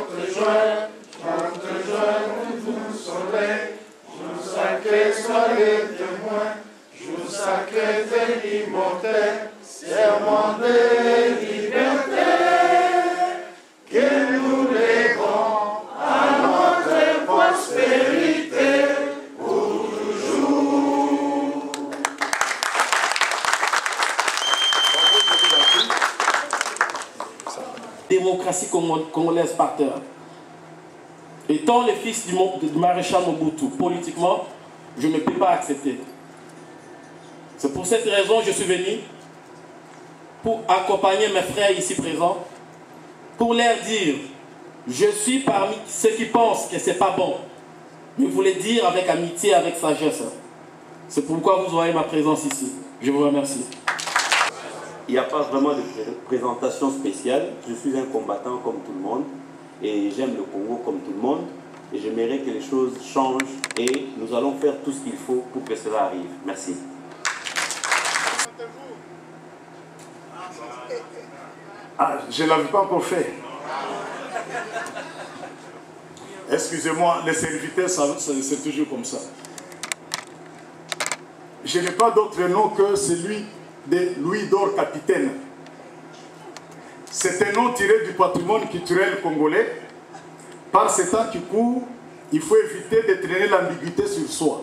chante joie, nous soleil, jour sacré, soyez témoins, jour sacré de l'immortel, serment de liberté, que nous lèverons à notre prospérité pour toujours. Démocratie congolaise par terre. Étant le fils du maréchal Mobutu, politiquement, je ne peux pas accepter. C'est pour cette raison que je suis venu pour accompagner mes frères ici présents, pour leur dire, je suis parmi ceux qui pensent que ce n'est pas bon, mais vous le dire avec amitié, avec sagesse. C'est pourquoi vous aurez ma présence ici. Je vous remercie. Il n'y a pas vraiment de présentation spéciale. Je suis un combattant comme tout le monde et j'aime le Congo comme tout le monde et j'aimerais que les choses changent et nous allons faire tout ce qu'il faut pour que cela arrive. Merci. Ah, je ne l'avais pas encore fait. Excusez-moi, les serviteurs, c'est toujours comme ça. Je n'ai pas d'autre nom que celui de Louis d'Or Capitaine. C'est un nom tiré du patrimoine culturel congolais. Par ces temps qui courent, il faut éviter de traîner l'ambiguïté sur soi.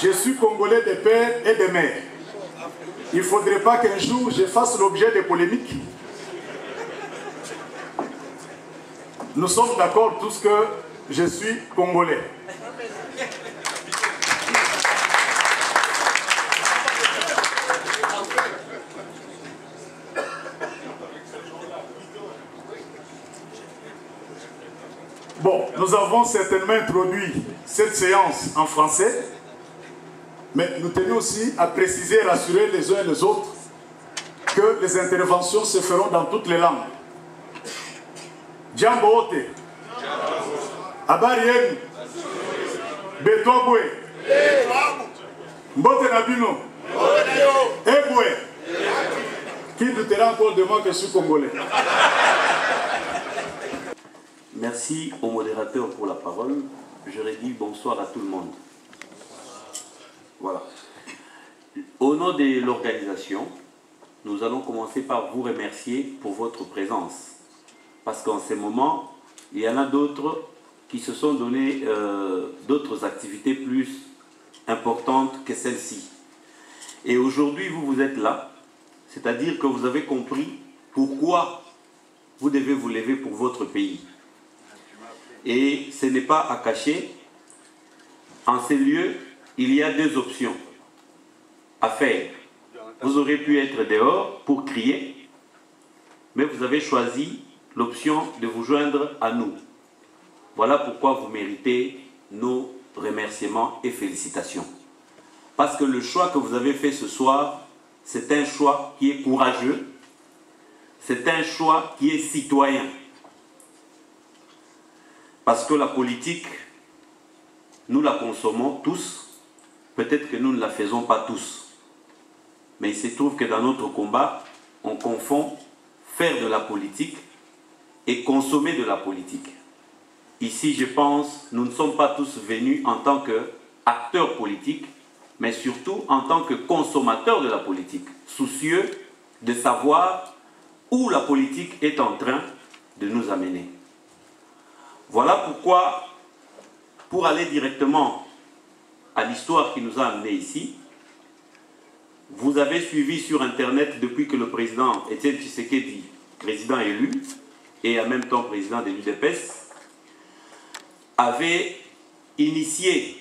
Je suis congolais de père et de mère. Il ne faudrait pas qu'un jour je fasse l'objet de polémiques. Nous sommes d'accord tous que je suis congolais. Bon, nous avons certainement introduit cette séance en français, mais nous tenons aussi à préciser et rassurer les uns et les autres que les interventions se feront dans toutes les langues. Jambo ote. Habari yenu. Betobwe. Mbote Nabino. Ebwe. Qui doutera encore de moi que je suis congolais? Merci au modérateur pour la parole. Je redis bonsoir à tout le monde. Voilà. Au nom de l'organisation, nous allons commencer par vous remercier pour votre présence. Parce qu'en ce moment, il y en a d'autres qui se sont donné d'autres activités plus importantes que celle-ci. Et aujourd'hui, vous êtes là, c'est-à-dire que vous avez compris pourquoi vous devez vous lever pour votre pays. Et ce n'est pas à cacher. En ces lieux, il y a deux options à faire. Vous aurez pu être dehors pour crier, mais vous avez choisi l'option de vous joindre à nous. Voilà pourquoi vous méritez nos remerciements et félicitations. Parce que le choix que vous avez fait ce soir, c'est un choix qui est courageux, c'est un choix qui est citoyen. Parce que la politique, nous la consommons tous, peut-être que nous ne la faisons pas tous. Mais il se trouve que dans notre combat, on confond faire de la politique et consommer de la politique. Ici, je pense, nous ne sommes pas tous venus en tant qu'acteurs politiques, mais surtout en tant que consommateurs de la politique, soucieux de savoir où la politique est en train de nous amener. Voilà pourquoi, pour aller directement à l'histoire qui nous a amenés ici, vous avez suivi sur Internet depuis que le président Étienne Tshisekedi, président élu, et en même temps président de l'UDPS, avait initié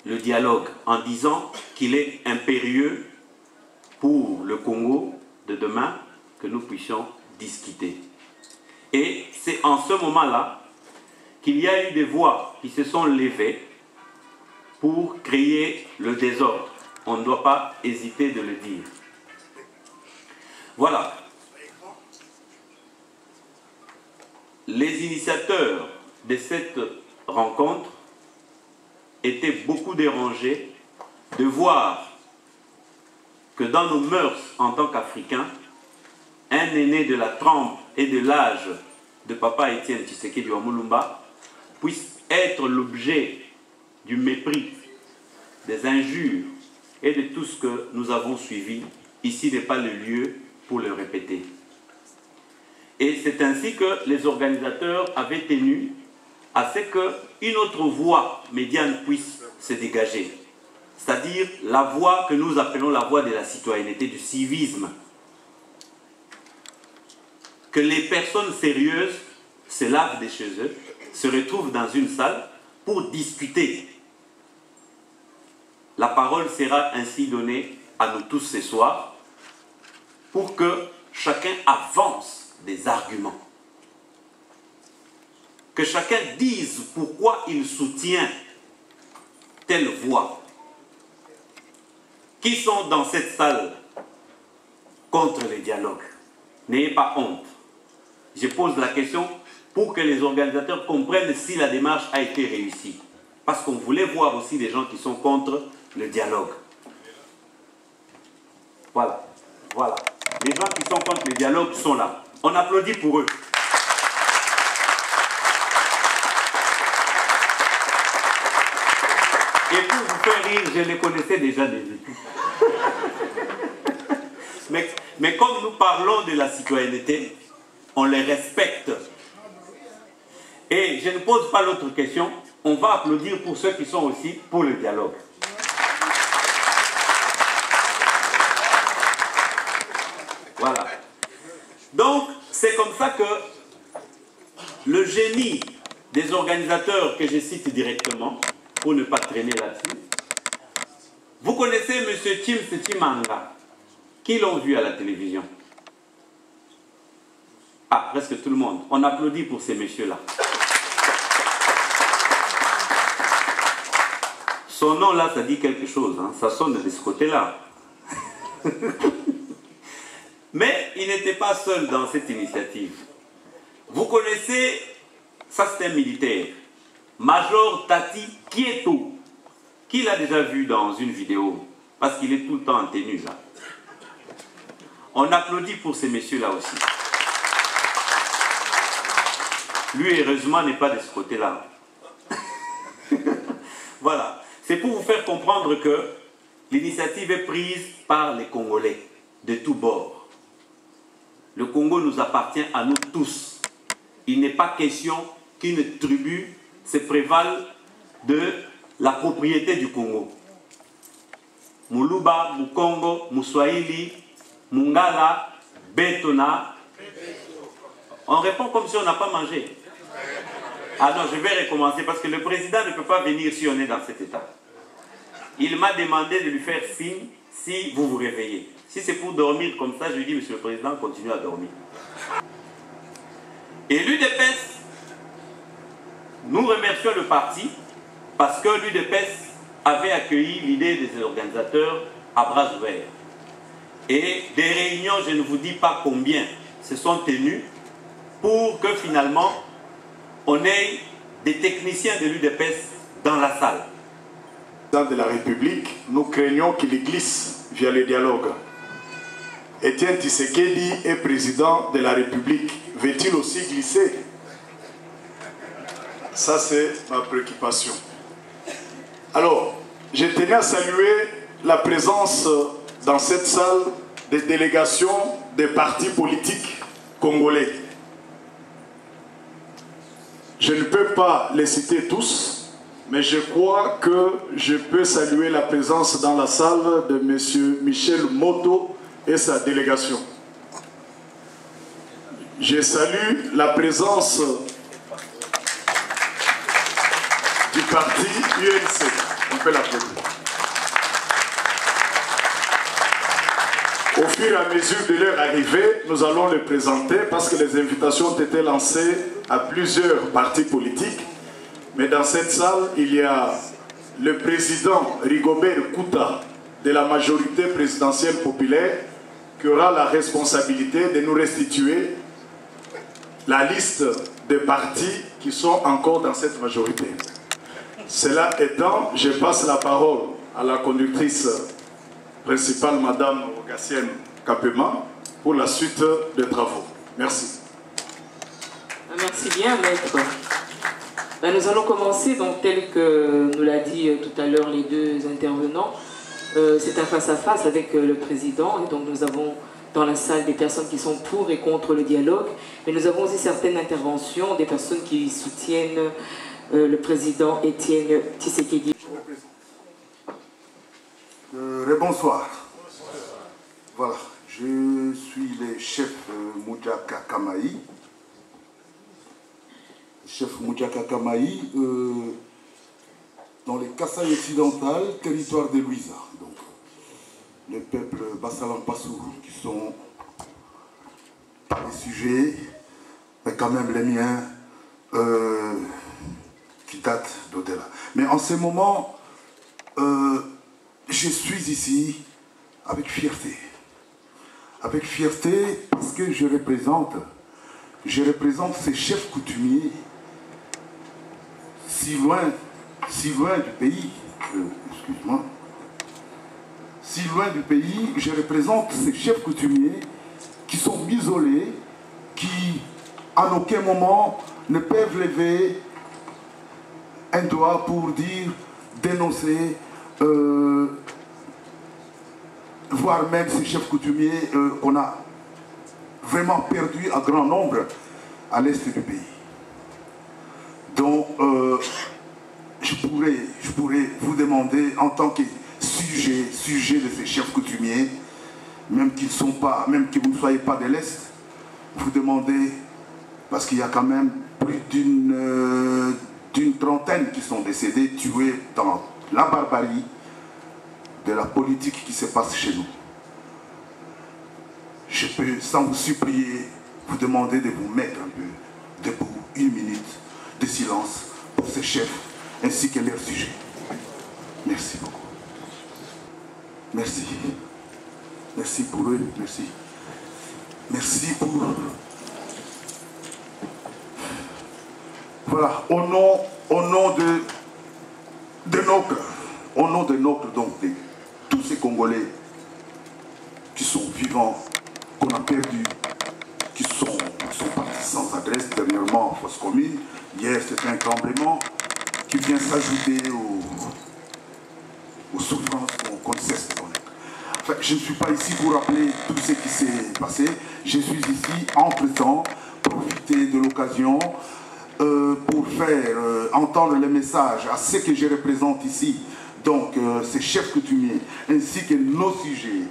le dialogue en disant qu'il est impérieux pour le Congo de demain que nous puissions discuter. Et c'est en ce moment-là qu'il y a eu des voix qui se sont levées pour créer le désordre. On ne doit pas hésiter de le dire. Voilà. Les initiateurs de cette rencontre étaient beaucoup dérangés de voir que dans nos mœurs en tant qu'Africains, un aîné de la trempe et de l'âge de Papa Étienne Tshisekedi wa Mulumba puisse être l'objet du mépris, des injures et de tout ce que nous avons suivi, ici n'est pas le lieu pour le répéter. Et c'est ainsi que les organisateurs avaient tenu à ce qu'une autre voie médiane puisse se dégager. C'est-à-dire la voie que nous appelons la voie de la citoyenneté, du civisme. Que les personnes sérieuses se lavent de chez eux, se retrouvent dans une salle pour discuter. La parole sera ainsi donnée à nous tous ce soir pour que chacun avance des arguments. Que chacun dise pourquoi il soutient telle voie. Qui sont dans cette salle contre le dialogue? N'ayez pas honte. Je pose la question pour que les organisateurs comprennent si la démarche a été réussie. Parce qu'on voulait voir aussi des gens qui sont contre le dialogue. Voilà. Voilà. Les gens qui sont contre le dialogue sont là. On applaudit pour eux. Et pour vous faire rire, je les connaissais déjà des études. Mais comme nous parlons de la citoyenneté, on les respecte. Et je ne pose pas l'autre question, on va applaudir pour ceux qui sont aussi pour le dialogue. Voilà. Donc, c'est comme ça que le génie des organisateurs que je cite directement, pour ne pas traîner là-dessus, vous connaissez M. Chims Chimanga, qui l'ont vu à la télévision? Ah, presque tout le monde. On applaudit pour ces messieurs-là. Son nom là, ça dit quelque chose, hein. Ça sonne de ce côté-là. Mais il n'était pas seul dans cette initiative. Vous connaissez, ça c'est un militaire, Major Tati Kieto, qui l'a déjà vu dans une vidéo, parce qu'il est tout le temps en tenue là. On applaudit pour ces messieurs-là aussi. Lui, heureusement, n'est pas de ce côté-là. Voilà. C'est pour vous faire comprendre que l'initiative est prise par les Congolais, de tous bords. Le Congo nous appartient à nous tous. Il n'est pas question qu'une tribu se prévale de la propriété du Congo. Muluba, Mukongo, Muswahili, Mungala, Betona. On répond comme si on n'a pas mangé. Ah non, je vais recommencer parce que le président ne peut pas venir si on est dans cet état. Il m'a demandé de lui faire signe si vous vous réveillez. Si c'est pour dormir comme ça, je lui dis, monsieur le président, continue à dormir. Et l'UDPS, nous remercions le parti parce que l'UDPS avait accueilli l'idée des organisateurs à bras ouverts. Et des réunions, je ne vous dis pas combien, se sont tenues pour que finalement, on ait des techniciens de l'UDPS dans la salle. Dans de la République, nous craignons qu'il glisse via le dialogue. Étienne Tshisekedi est président de la République. Va-t-il aussi glisser? Ça, c'est ma préoccupation. Alors, je tenais à saluer la présence dans cette salle des délégations des partis politiques congolais. Je ne peux pas les citer tous, mais je crois que je peux saluer la présence dans la salle de M. Michel Moto et sa délégation. Je salue la présence du parti UNC. On peut l'applaudir. Au fur et à mesure de leur arrivée, nous allons les présenter parce que les invitations ont été lancées à plusieurs partis politiques. Mais dans cette salle, il y a le président Rigobert Kouta de la majorité présidentielle populaire qui aura la responsabilité de nous restituer la liste des partis qui sont encore dans cette majorité. Cela étant, je passe la parole à la conductrice principale, Madame Gassienne Kapema, pour la suite des travaux. Merci. Merci bien, maître. Ben, nous allons commencer, donc, tel que nous l'a dit tout à l'heure les deux intervenants. C'est un face-à-face avec le président. Et donc, nous avons dans la salle des personnes qui sont pour et contre le dialogue. Mais nous avons aussi certaines interventions des personnes qui soutiennent le président Étienne Tshisekedi. Bonsoir. Voilà, je suis le chef Moudjaka Kamaï. Chef Moudjaka Kamaï, dans les Kasaï occidental, territoire de Luisa. Donc, le peuple Bassalan Passou, qui sont pas des sujets, mais quand même les miens, qui datent d'au-delà. Mais en ce moment, je suis ici avec fierté. Avec fierté parce que je représente ces chefs coutumiers si loin du pays, excuse-moi, si loin du pays, je représente ces chefs coutumiers qui sont isolés, qui en aucun moment ne peuvent lever un doigt pour dire, dénoncer, voire même ces chefs coutumiers qu'on a vraiment perdus à grand nombre à l'est du pays. Donc, je pourrais vous demander, en tant que sujet de ces chefs coutumiers, même que vous ne soyez pas de l'Est, vous demander, parce qu'il y a quand même plus d'une trentaine qui sont décédés, tués dans la barbarie de la politique qui se passe chez nous. Je peux, sans vous supplier, vous demander de vous mettre un peu debout, 1 minute de silence pour ces chefs ainsi que leurs sujets. Merci beaucoup. Merci. Merci pour eux, merci. Merci pour... Voilà, au nom de notre, donc, de tous ces Congolais qui sont vivants, qu'on a perdus, qui sont partis sans adresse, dernièrement en fosse commune. Hier, c'était un tremblement qui vient s'ajouter aux souffrances qu'on ne cesse de connaître. Enfin, je ne suis pas ici pour rappeler tout ce qui s'est passé. Je suis ici, entre-temps, profiter de l'occasion pour faire entendre le message à ceux que je représente ici, donc ces chefs coutumiers, ainsi que nos sujets,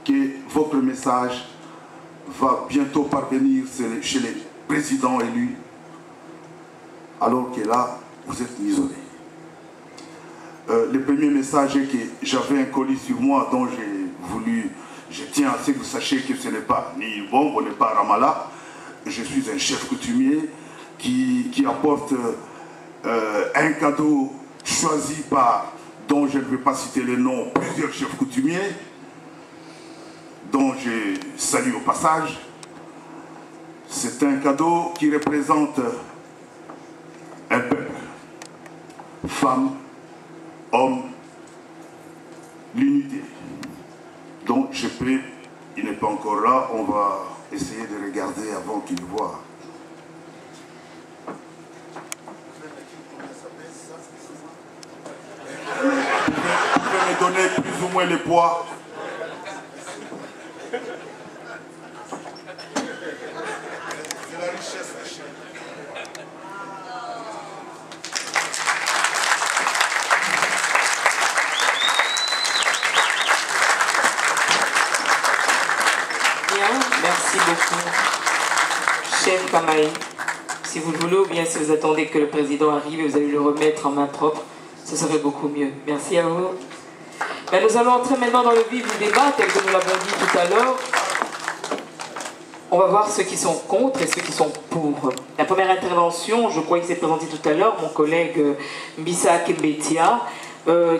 que votre message va bientôt parvenir chez les présidents élus, alors que là, vous êtes isolés. Le premier message est que j'avais un colis sur moi dont je tiens à ce que vous sachiez que ce n'est pas ni Bombe, on n'est pas Ramallah. Je suis un chef coutumier qui apporte un cadeau choisi par, dont je ne vais pas citer les noms, plusieurs chefs coutumiers, dont je salue au passage. C'est un cadeau qui représente un peuple, femmes, hommes, l'unité. Donc je peux, il n'est pas encore là, on va essayer de regarder avant qu'il voie. Vous pouvez me donner plus ou moins le poids. C'est la richesse, la chair. Merci beaucoup, chef Kamaï. Si vous le voulez, ou bien si vous attendez que le président arrive et vous allez le remettre en main propre, ce serait beaucoup mieux. Merci à vous. Ben, nous allons entrer maintenant dans le vif du débat, tel que nous l'avons dit tout à l'heure. On va voir ceux qui sont contre et ceux qui sont pour. La première intervention, je crois qu'il s'est présenté tout à l'heure, mon collègue Mbissa Kembetia,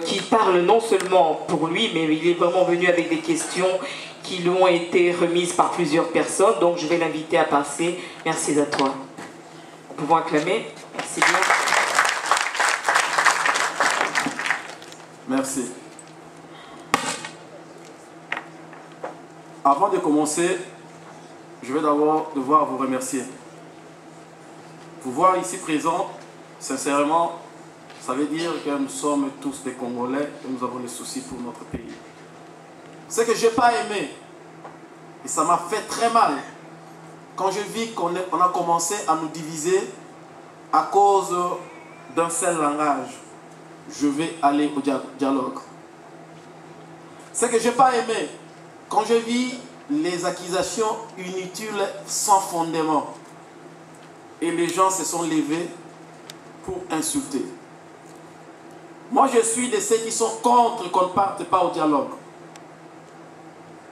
qui parle non seulement pour lui, mais il est vraiment venu avec des questions qui lui ont été remises par plusieurs personnes. Donc je vais l'inviter à passer. Merci à toi. Nous pouvons acclamer. Merci bien. Merci. Avant de commencer, je vais d'abord devoir vous remercier. vous voir ici présent, sincèrement, ça veut dire que nous sommes tous des Congolais et nous avons des soucis pour notre pays. Ce que je n'ai pas aimé, et ça m'a fait très mal, quand je vis qu'on a commencé à nous diviser à cause d'un seul langage. Je vais aller au dialogue. Ce que je n'ai pas aimé, quand je vis les accusations inutiles sans fondement, et les gens se sont levés pour insulter. Moi, je suis de ceux qui sont contre qu'on ne parte pas au dialogue.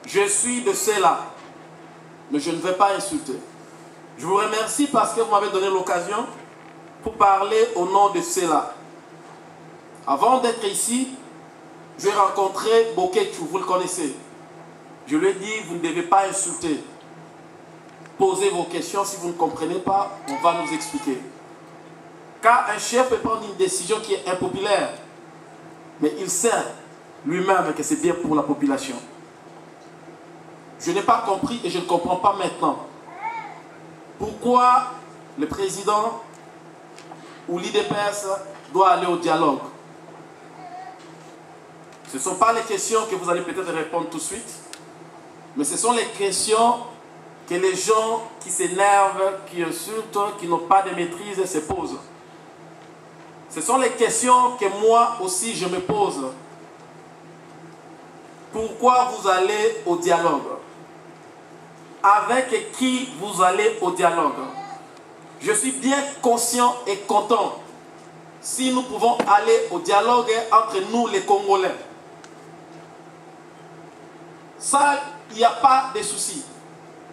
Je suis de ceux-là, mais je ne vais pas insulter. Je vous remercie parce que vous m'avez donné l'occasion pour parler au nom de ceux-là. Avant d'être ici, j'ai rencontré Bokechu, vous le connaissez. Je lui ai dit, vous ne devez pas insulter. Posez vos questions, si vous ne comprenez pas, on va nous expliquer. Car un chef peut prendre une décision qui est impopulaire, mais il sait lui-même que c'est bien pour la population. Je n'ai pas compris et je ne comprends pas maintenant pourquoi le président ou l'IDPS doit aller au dialogue. Ce ne sont pas les questions que vous allez peut-être répondre tout de suite, mais ce sont les questions que les gens qui s'énervent, qui insultent, qui n'ont pas de maîtrise se posent. Ce sont les questions que moi aussi je me pose. Pourquoi vous allez au dialogue? Avec qui vous allez au dialogue? Je suis bien conscient et content si nous pouvons aller au dialogue entre nous les Congolais. Ça, il n'y a pas de souci.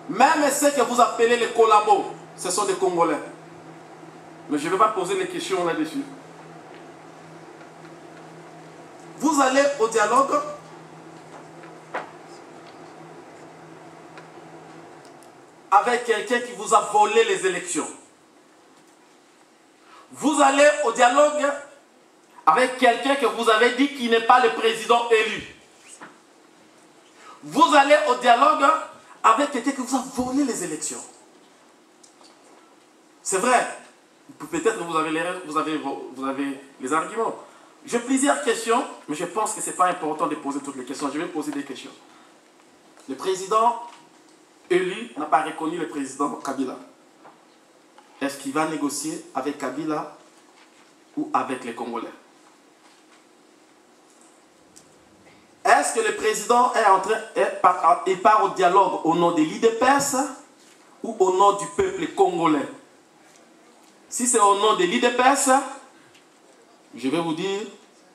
Même ceux que vous appelez les collabos, ce sont des Congolais. Mais je ne vais pas poser les questions là-dessus. Vous allez au dialogue avec quelqu'un qui vous a volé les élections. Vous allez au dialogue avec quelqu'un que vous avez dit qui n'est pas le président élu. Vous allez au dialogue avec quelqu'un qui vous a volé les élections. C'est vrai. Peut-être que vous avez les arguments. J'ai plusieurs questions, mais je pense que ce n'est pas important de poser toutes les questions. Je vais poser des questions. Le président élu n'a pas reconnu le président Kabila. Est-ce qu'il va négocier avec Kabila ou avec les Congolais? Est-ce que le président il part au dialogue au nom de l'IDPS ou au nom du peuple congolais? Si c'est au nom de l'IDPS, je vais vous dire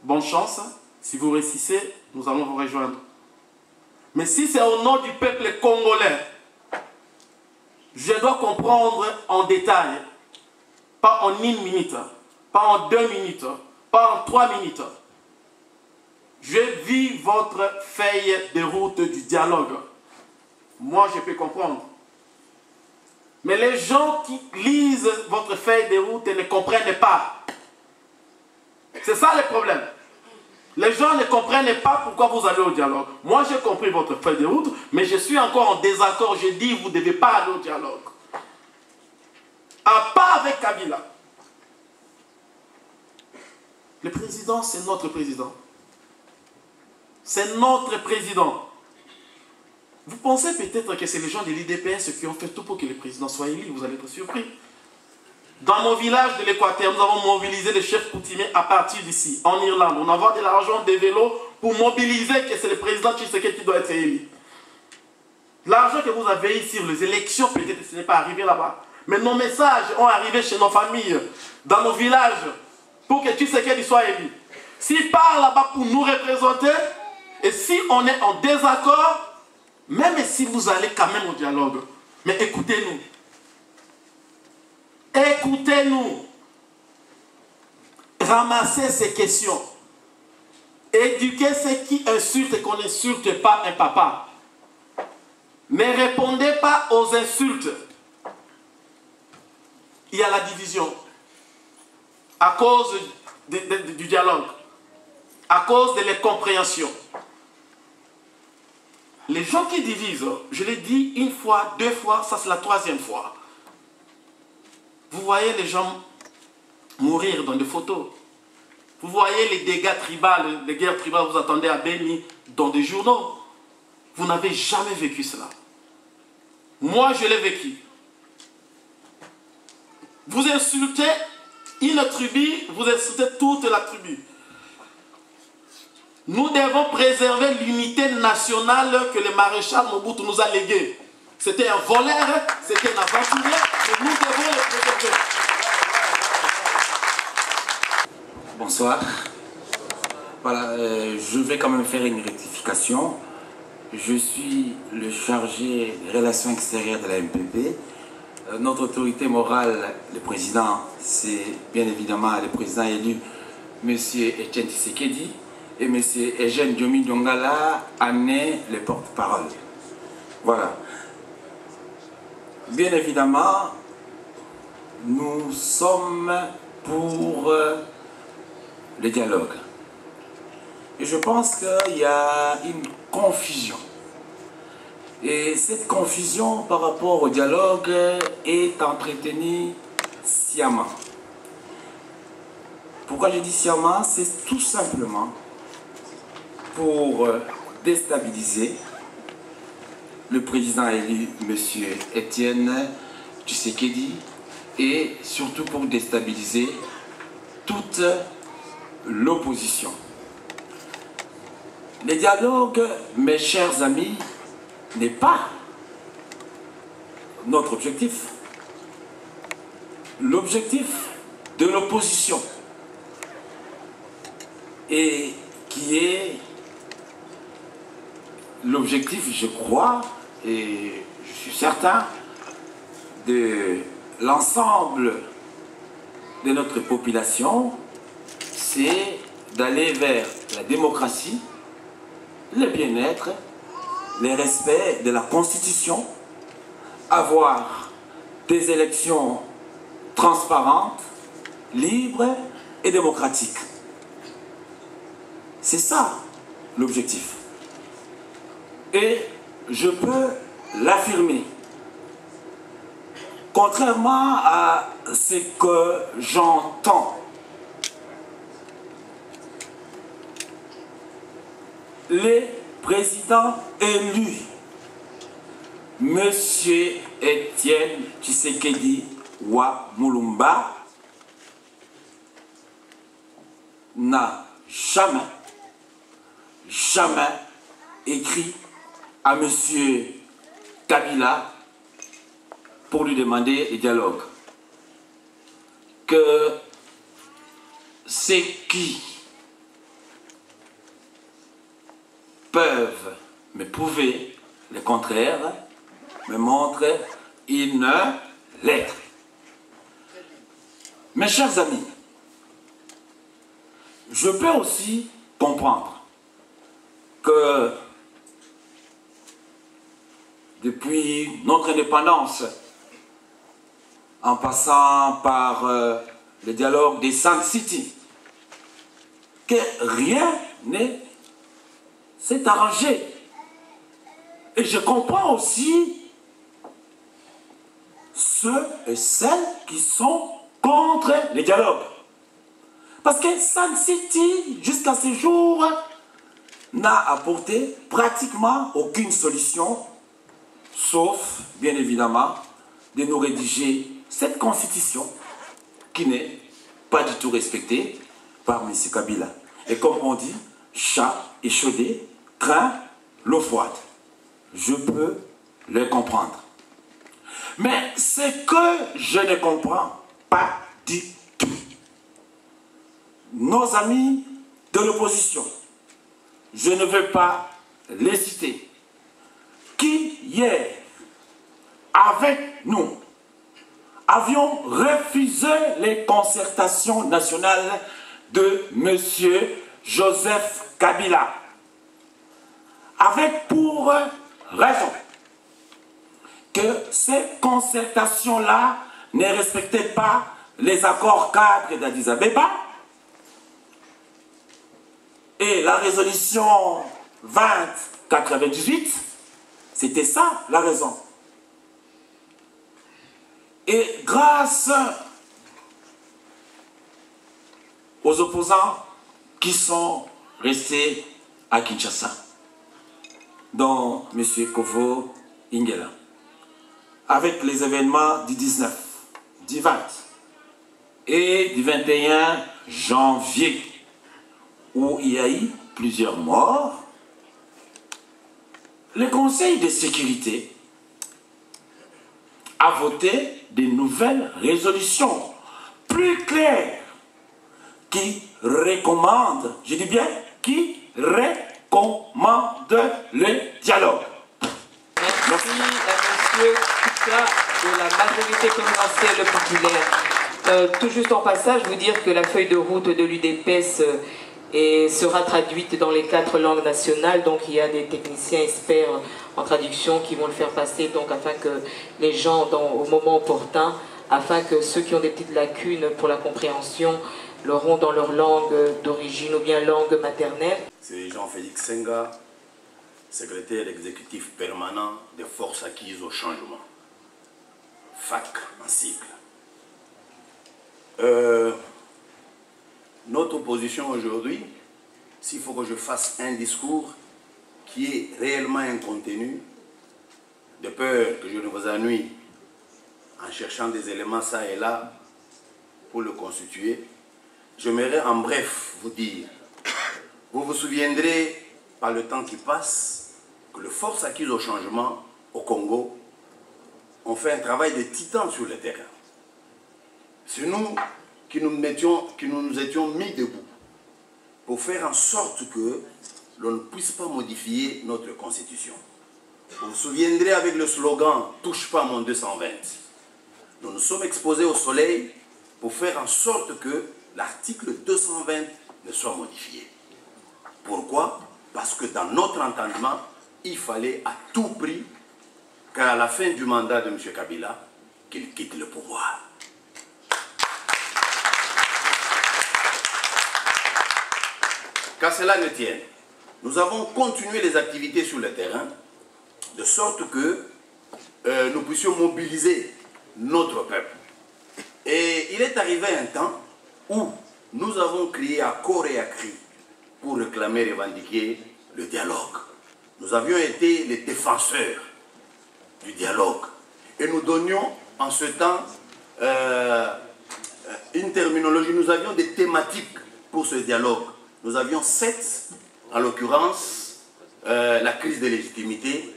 bonne chance. Si vous réussissez, nous allons vous rejoindre. Mais si c'est au nom du peuple congolais, je dois comprendre en détail, pas en 1 minute, pas en 2 minutes, pas en 3 minutes. Je vis votre feuille de route du dialogue. Moi, je peux comprendre. Mais les gens qui lisent votre feuille de route ne comprennent pas. C'est ça le problème. Les gens ne comprennent pas pourquoi vous allez au dialogue. Moi, j'ai compris votre feuille de route, mais je suis encore en désaccord. Je dis, vous ne devez pas aller au dialogue. Pas avec Kabila. Le président, c'est notre président. C'est notre président. Vous pensez peut-être que c'est les gens de l'IDPS qui ont fait tout pour que le président soit élu. Vous allez être surpris. Dans mon village de l'Équateur, nous avons mobilisé les chefs coutumiers à partir d'ici, en Irlande. On envoie de l'argent, des vélos, pour mobiliser que c'est le président Tshisekedi qui doit être élu. L'argent que vous avez ici sur les élections, peut-être ce n'est pas arrivé là-bas. Mais nos messages ont arrivé chez nos familles, dans nos villages, pour que Tshisekedi soit élu. S'il part là-bas pour nous représenter, et si on est en désaccord, même si vous allez quand même au dialogue, mais écoutez-nous. Écoutez-nous. Ramassez ces questions. Éduquez ceux qui insultent et qu'on n'insulte pas un papa. Ne répondez pas aux insultes. Il y a la division. À cause du dialogue. À cause de l'incompréhension. Les gens qui divisent, je l'ai dit 1 fois, 2 fois, ça c'est la 3e fois. vous voyez les gens mourir dans des photos. Vous voyez les dégâts tribaux, les guerres tribales, vous attendez à Beni dans des journaux. Vous n'avez jamais vécu cela. Moi, je l'ai vécu. Vous insultez une tribu, vous insultez toute la tribu. Nous devons préserver l'unité nationale que le maréchal Mobutu nous a léguée. C'était un voleur, c'était un aventurier, mais nous devons le préserver. Bonsoir. Voilà, je vais quand même faire une rectification. Je suis le chargé des relations extérieures de la MPP. Notre autorité morale, le président, c'est bien évidemment le président élu, M. Etienne Tshisekedi, et M. Eugène Diomi Dongala en est le porte-parole. Voilà. Bien évidemment, nous sommes pour le dialogue. Et je pense qu'il y a une confusion. Et cette confusion par rapport au dialogue est entretenue sciemment. Pourquoi je dis sciemment? C'est tout simplement pour déstabiliser le président élu, M. Etienne Tshisekedi, et surtout pour déstabiliser toute l'opposition. Le dialogue, mes chers amis, n'est pas notre objectif. L'objectif de l'opposition, et qui est l'objectif, je crois, et je suis certain, de l'ensemble de notre population, c'est d'aller vers la démocratie, le bien-être, le respect de la Constitution, avoir des élections transparentes, libres et démocratiques. C'est ça l'objectif. Et je peux l'affirmer. Contrairement à ce que j'entends, les présidents élus, M. Etienne Tshisekedi wa Mulumba, n'a jamais écrit à M. Kabila pour lui demander le dialogue. Que ceux qui peuvent me prouver le contraire me montrent une lettre. Mes chers amis, je peux aussi comprendre que depuis notre indépendance, en passant par le dialogue des Sun City, que rien ne s'est arrangé. Et je comprends aussi ceux et celles qui sont contre les dialogues. Parce que Sun City, jusqu'à ce jour, n'a apporté pratiquement aucune solution, sauf, bien évidemment, de nous rédiger cette constitution qui n'est pas du tout respectée par M. Kabila. Et comme on dit, chat échaudé craint l'eau froide. Je peux le comprendre. Mais ce que je ne comprends pas du tout, nos amis de l'opposition, je ne veux pas les citer, qui hier, avec nous, avions refusé les concertations nationales de M. Joseph Kabila, avec pour raison que ces concertations-là ne respectaient pas les accords cadres d'Addis Abeba et la résolution 2098, c'était ça la raison. Et grâce aux opposants qui sont restés à Kinshasa, dont M. Kovo Ingela, avec les événements du 19, du 20 et du 21 janvier, où il y a eu plusieurs morts, le Conseil de sécurité a voté de nouvelles résolutions plus claires qui recommandent, je dis bien, qui recommandent le dialogue. Merci à M. Kuka de la majorité présidentielle populaire. Tout juste en passage, vous dire que la feuille de route de l'UDPS sera traduite dans les 4 langues nationales. Donc il y a des techniciens experts en traduction qui vont le faire passer, donc afin que les gens, au moment opportun, afin que ceux qui ont des petites lacunes pour la compréhension l'auront dans leur langue d'origine ou bien langue maternelle. C'est Jean-Félix Senga, secrétaire exécutif permanent des forces acquises au changement, FAC en sigle. Notre position aujourd'hui, s'il faut que je fasse un discours qui est réellement un contenu, de peur que je ne vous ennuie en cherchant des éléments ça et là pour le constituer, j'aimerais en bref vous dire, vous vous souviendrez par le temps qui passe que les forces acquises au changement au Congo ont fait un travail de titan sur le terrain. C'est nous qui nous étions mis debout pour faire en sorte que l'on ne puisse pas modifier notre constitution. Vous vous souviendrez avec le slogan « Touche pas mon 220 ». Nous nous sommes exposés au soleil pour faire en sorte que l'article 220 ne soit modifié. Pourquoi? Parce que dans notre entendement, il fallait à tout prix qu'à la fin du mandat de M. Kabila, qu'il quitte le pouvoir. Qu'à cela ne tienne, nous avons continué les activités sur le terrain, de sorte que nous puissions mobiliser notre peuple. Et il est arrivé un temps où nous avons crié à corps et à cri pour réclamer et revendiquer le dialogue. Nous avions été les défenseurs du dialogue. Et nous donnions en ce temps une terminologie, nous avions des thématiques pour ce dialogue. Nous avions 7, en l'occurrence, la crise de légitimité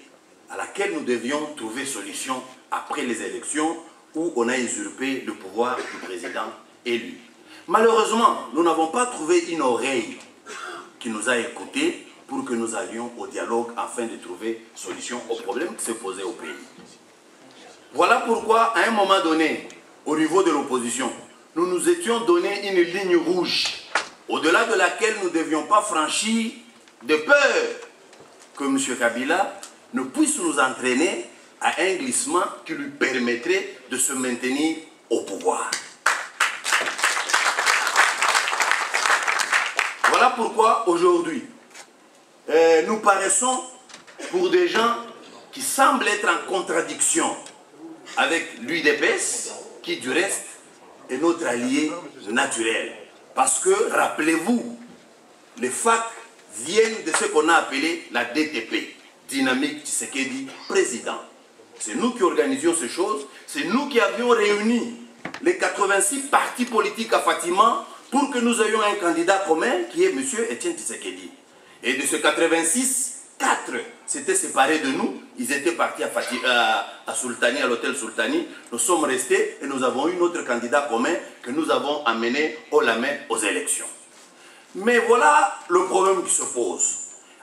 à laquelle nous devions trouver solution après les élections où on a usurpé le pouvoir du président élu. Malheureusement, nous n'avons pas trouvé une oreille qui nous a écoutés pour que nous allions au dialogue afin de trouver solution aux problèmes qui se posaient au pays. Voilà pourquoi, à un moment donné, au niveau de l'opposition, nous nous étions donné une ligne rouge au-delà de laquelle nous ne devions pas franchir de peur que M. Kabila ne puisse nous entraîner à un glissement qui lui permettrait de se maintenir au pouvoir. Voilà pourquoi aujourd'hui, nous paraissons pour des gens qui semblent être en contradiction avec l'UDPS, qui du reste est notre allié naturel. Parce que, rappelez-vous, les FAC viennent de ce qu'on a appelé la DTP, Dynamique Tshisekedi Président. C'est nous qui organisions ces choses, c'est nous qui avions réuni les 86 partis politiques à Fatima pour que nous ayons un candidat commun qui est M. Etienne Tshisekedi. Et de ce 86, 4 s'étaient séparés de nous, ils étaient partis à Sultani, à l'hôtel Sultani. Nous sommes restés et nous avons eu notre candidat commun que nous avons amené haut la main aux élections. Mais voilà le problème qui se pose.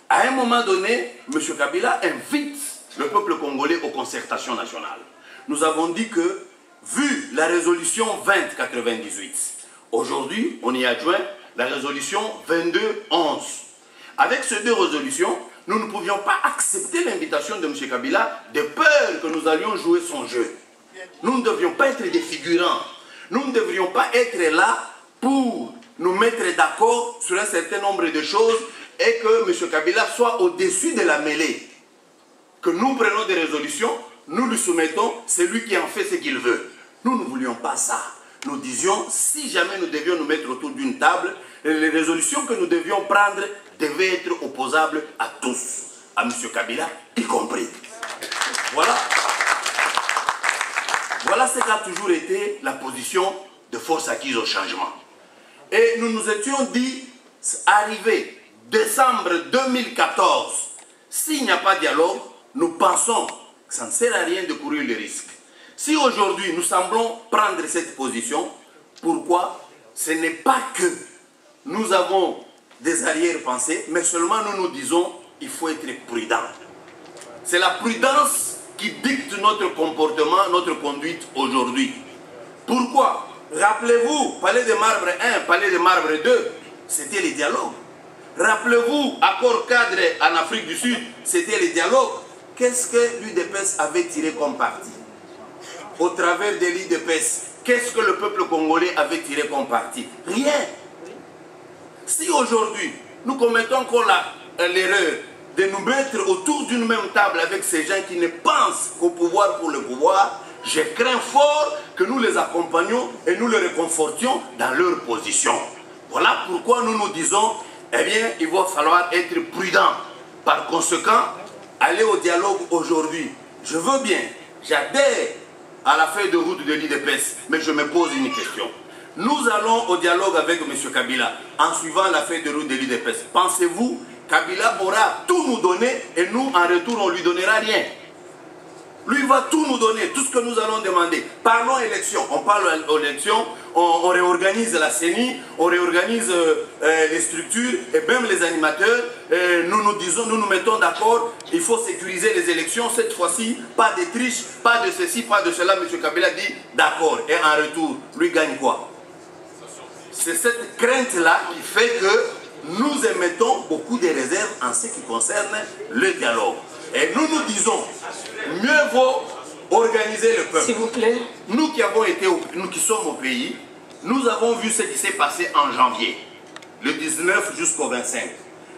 À un moment donné, M. Kabila invite le peuple congolais aux concertations nationales. Nous avons dit que, vu la résolution 2098, aujourd'hui, on y adjoint la résolution 2211. Avec ces deux résolutions, nous ne pouvions pas accepter l'invitation de M. Kabila de peur que nous allions jouer son jeu. Nous ne devions pas être des figurants. Nous ne devrions pas être là pour nous mettre d'accord sur un certain nombre de choses et que M. Kabila soit au-dessus de la mêlée. Que nous prenons des résolutions, nous lui soumettons, c'est lui qui en fait ce qu'il veut. Nous ne voulions pas ça. nous disions, si jamais nous devions nous mettre autour d'une table, les résolutions que nous devions prendre devaient être opposables à tous, à M. Kabila y compris. Voilà. Voilà ce qu'a toujours été la position de force acquise au changement. Et nous nous étions dit, arrivé décembre 2014, s'il n'y a pas de dialogue, nous pensons que ça ne sert à rien de courir le risque. Si aujourd'hui nous semblons prendre cette position, pourquoi? Ce n'est pas que nous avons des arrière-pensées, mais seulement nous nous disons il faut être prudent. C'est la prudence qui dicte notre comportement, notre conduite aujourd'hui. Pourquoi? Rappelez-vous, Palais de Marbre 1, Palais de Marbre 2, c'était les dialogues. Rappelez-vous, accord cadre en Afrique du Sud, c'était les dialogues. Qu'est-ce que l'UDPS avait tiré comme parti? Au travers de l'UDPS, qu'est-ce que le peuple congolais avait tiré comme parti? Rien. Si aujourd'hui, nous commettons encore l'erreur de nous mettre autour d'une même table avec ces gens qui ne pensent qu'au pouvoir pour le pouvoir, je crains fort que nous les accompagnions et nous les réconfortions dans leur position. Voilà pourquoi nous nous disons, eh bien, il va falloir être prudent. Par conséquent, aller au dialogue aujourd'hui. Je veux bien, j'adhère à la feuille de route de l'UDPS, mais je me pose une question. Nous allons au dialogue avec M. Kabila en suivant la feuille de route de l'UDPS. Pensez-vous, Kabila aura tout nous donner et nous, en retour, on ne lui donnera rien? Lui va tout nous donner, tout ce que nous allons demander. Parlons élection. On parle élection, on réorganise la CENI, on réorganise les structures et même les animateurs. Nous nous disons, nous nous mettons d'accord, il faut sécuriser les élections. Cette fois-ci, pas de triche, pas de ceci, pas de cela. M. Kabila dit d'accord. Et en retour, lui gagne quoi? C'est cette crainte-là qui fait que nous émettons beaucoup de réserves en ce qui concerne le dialogue. Et nous nous disons, mieux vaut organiser le peuple. S'il vous plaît. Nous qui avons été, nous qui sommes au pays, nous avons vu ce qui s'est passé en janvier, le 19 jusqu'au 25.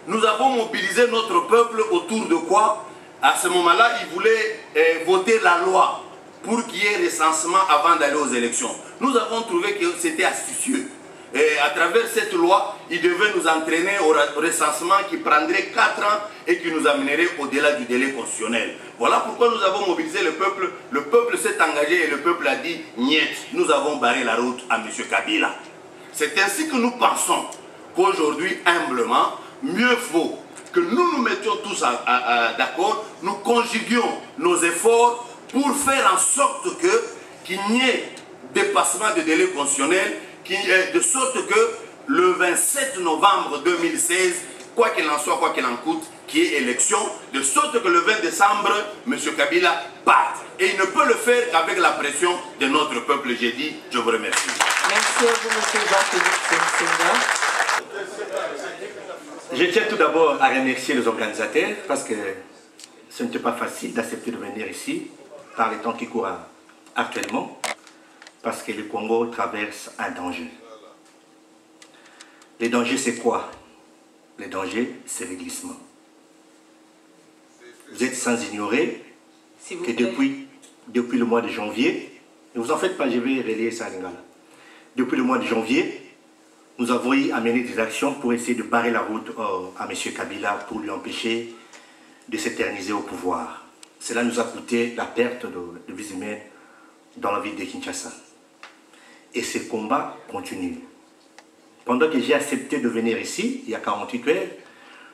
Nous avons mobilisé notre peuple autour de quoi? À ce moment-là, ils voulaient voter la loi pour qu'il y ait recensement avant d'aller aux élections. Nous avons trouvé que c'était astucieux. Et à travers cette loi, il devait nous entraîner au recensement qui prendrait 4 ans et qui nous amènerait au-delà du délai constitutionnel. Voilà pourquoi nous avons mobilisé le peuple. Le peuple s'est engagé et le peuple a dit « Niet, nous avons barré la route à M. Kabila ». C'est ainsi que nous pensons qu'aujourd'hui, humblement, mieux vaut que nous nous mettions tous d'accord, nous conjuguions nos efforts pour faire en sorte qu'il n'y ait dépassement de délai constitutionnel, de sorte que le 27 novembre 2016, quoi qu'il en soit, quoi qu'il en coûte, qu'il y ait élection, de sorte que le 20 décembre, M. Kabila parte. Et il ne peut le faire qu'avec la pression de notre peuple. J'ai dit, je vous remercie. Merci à vous, M. Jean-Félix Senga. Je tiens tout d'abord à remercier les organisateurs parce que ce n'était pas facile d'accepter de venir ici par les temps qui courent actuellement. Parce que le Congo traverse un danger. Les dangers, c'est quoi? Les dangers, c'est le glissement. Vous êtes sans ignorer que depuis le mois de janvier, ne vous en faites pas, je vais relayer ça à Lingala. Depuis le mois de janvier, nous avons amené des actions pour essayer de barrer la route à M. Kabila pour lui empêcher de s'éterniser au pouvoir. Cela nous a coûté la perte de vies humaines dans la ville de Kinshasa. Et ces combats continuent. Pendant que j'ai accepté de venir ici, il y a 48 heures,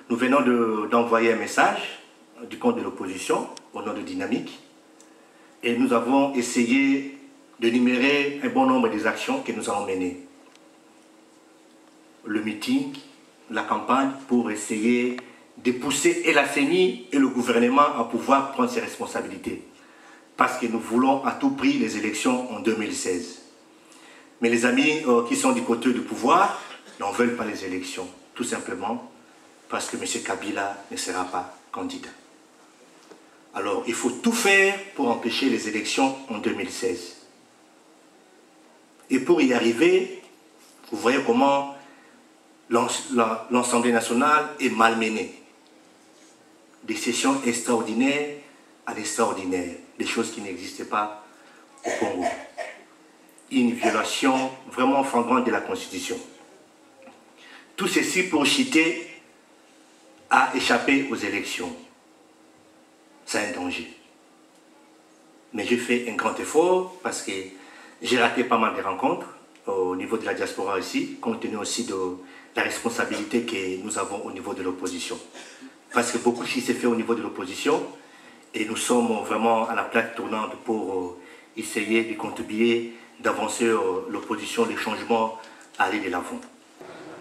nous venons d'envoyer un message du compte de l'opposition au nom de Dynamique. Et nous avons essayé de numérer un bon nombre des actions que nous allons mener. Le meeting, la campagne pour essayer de pousser et la CENI et le gouvernement à pouvoir prendre ses responsabilités. Parce que nous voulons à tout prix les élections en 2016. Mais les amis qui sont du côté du pouvoir n'en veulent pas les élections, tout simplement parce que M. Kabila ne sera pas candidat. Alors il faut tout faire pour empêcher les élections en 2016. Et pour y arriver, vous voyez comment l'Assemblée nationale est malmenée. Des sessions extraordinaires à l'extraordinaire, des choses qui n'existaient pas au Congo. une violation vraiment flagrante de la Constitution. Tout ceci pour Chité à échapper aux élections. C'est un danger. Mais j'ai fait un grand effort parce que j'ai raté pas mal de rencontres au niveau de la diaspora ici, compte tenu aussi de la responsabilité que nous avons au niveau de l'opposition. Parce que beaucoup qui s'est fait au niveau de l'opposition et nous sommes vraiment à la plaque tournante pour essayer de contribuer, d'avancer l'opposition, les changements, à aller de l'avant.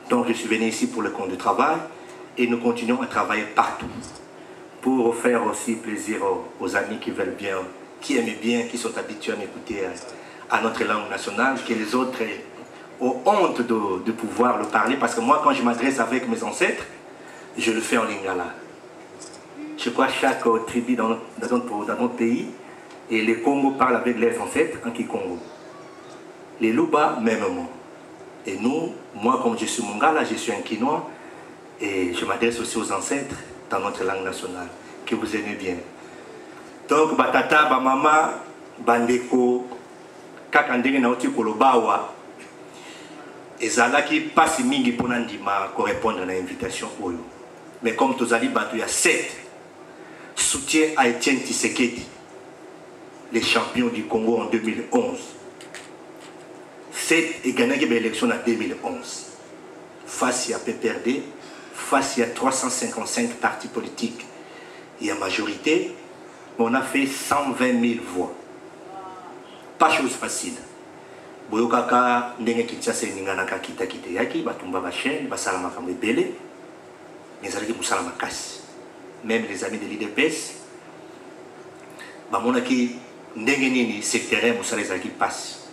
Donc je suis venu ici pour le compte de travail et nous continuons à travailler partout pour faire aussi plaisir aux amis qui veulent bien, qui aiment bien, qui sont habitués à m'écouter à notre langue nationale, que les autres ont honte de pouvoir le parler, parce que moi, quand je m'adresse avec mes ancêtres, je le fais en lingala. Je crois que chaque tribu dans notre pays, et les Congos parlent avec leurs ancêtres en Kikongo. Les Luba, même mot. Et nous, moi, comme je suis Mongala, je suis un Kinois, et je m'adresse aussi aux ancêtres dans notre langue nationale, que vous aimez bien. Donc, batata, bamama, bandeko, kakandenge na oti kolobawa, ezalaki pasi mingi pona ndima correspondre à l'invitation oyo. Mais comme tozali batu ya 7, soutien à Étienne Tshisekedi, les champions du Congo en 2011. 7 et gagné l'élection en 2011. Face à PPRD, face à 355 partis politiques et à majorité, on a fait 120 000 voix. Pas chose facile. Boyokaka ndenge Kinshasa ninganaka kita yaki batumba ba chaîne basala makambo ebele mais azalaki musala makasi. Même les amis de l'IDPS bamonaki ndenge nini secteur musala ezalaki passe.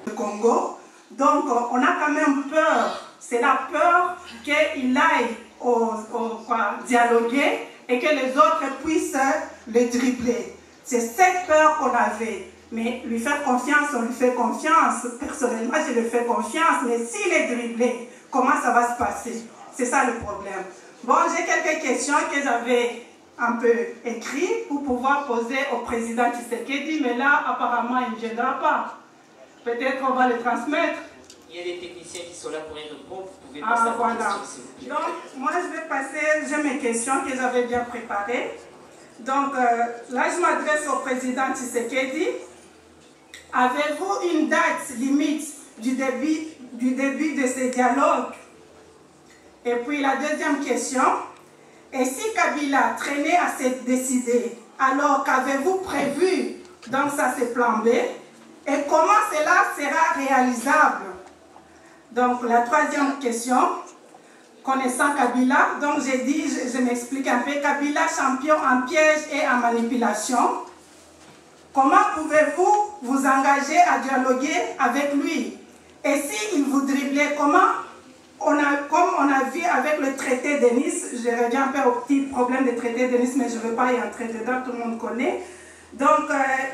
Le Congo, donc on a quand même peur. C'est la peur qu'il aille dialoguer et que les autres puissent le dribbler. C'est cette peur qu'on avait. Mais lui faire confiance, on lui fait confiance. Personnellement, je lui fais confiance. Mais s'il est dribblé, comment ça va se passer? C'est ça le problème. Bon, j'ai quelques questions que j'avais un peu écrites pour pouvoir poser au président Tshisekedi. Mais là, apparemment, il ne viendra pas. Peut-être on va le transmettre. Il y a des techniciens qui sont là pour y répondre. Vous pouvez passer à voilà. question, s'il vous plaît. Donc, moi, je vais passer, j'ai mes questions que j'avais bien préparées. Donc, là, je m'adresse au président Tshisekedi. Avez-vous une date limite du début de ce dialogue? Et puis, la deuxième question, et si Kabila traînait à se décider, alors qu'avez-vous prévu dans ça, c'est plan B? Et comment cela sera réalisable? Donc, la troisième question, connaissant Kabila, donc j'ai dit, je m'explique un peu, Kabila champion en piège et en manipulation. Comment pouvez-vous vous engager à dialoguer avec lui? Et s'il vous driblait, comme on a vu avec le traité de Nice, je reviens un peu au petit problème du traité de Nice, mais je ne veux pas y entrer dedans, tout le monde connaît. Donc,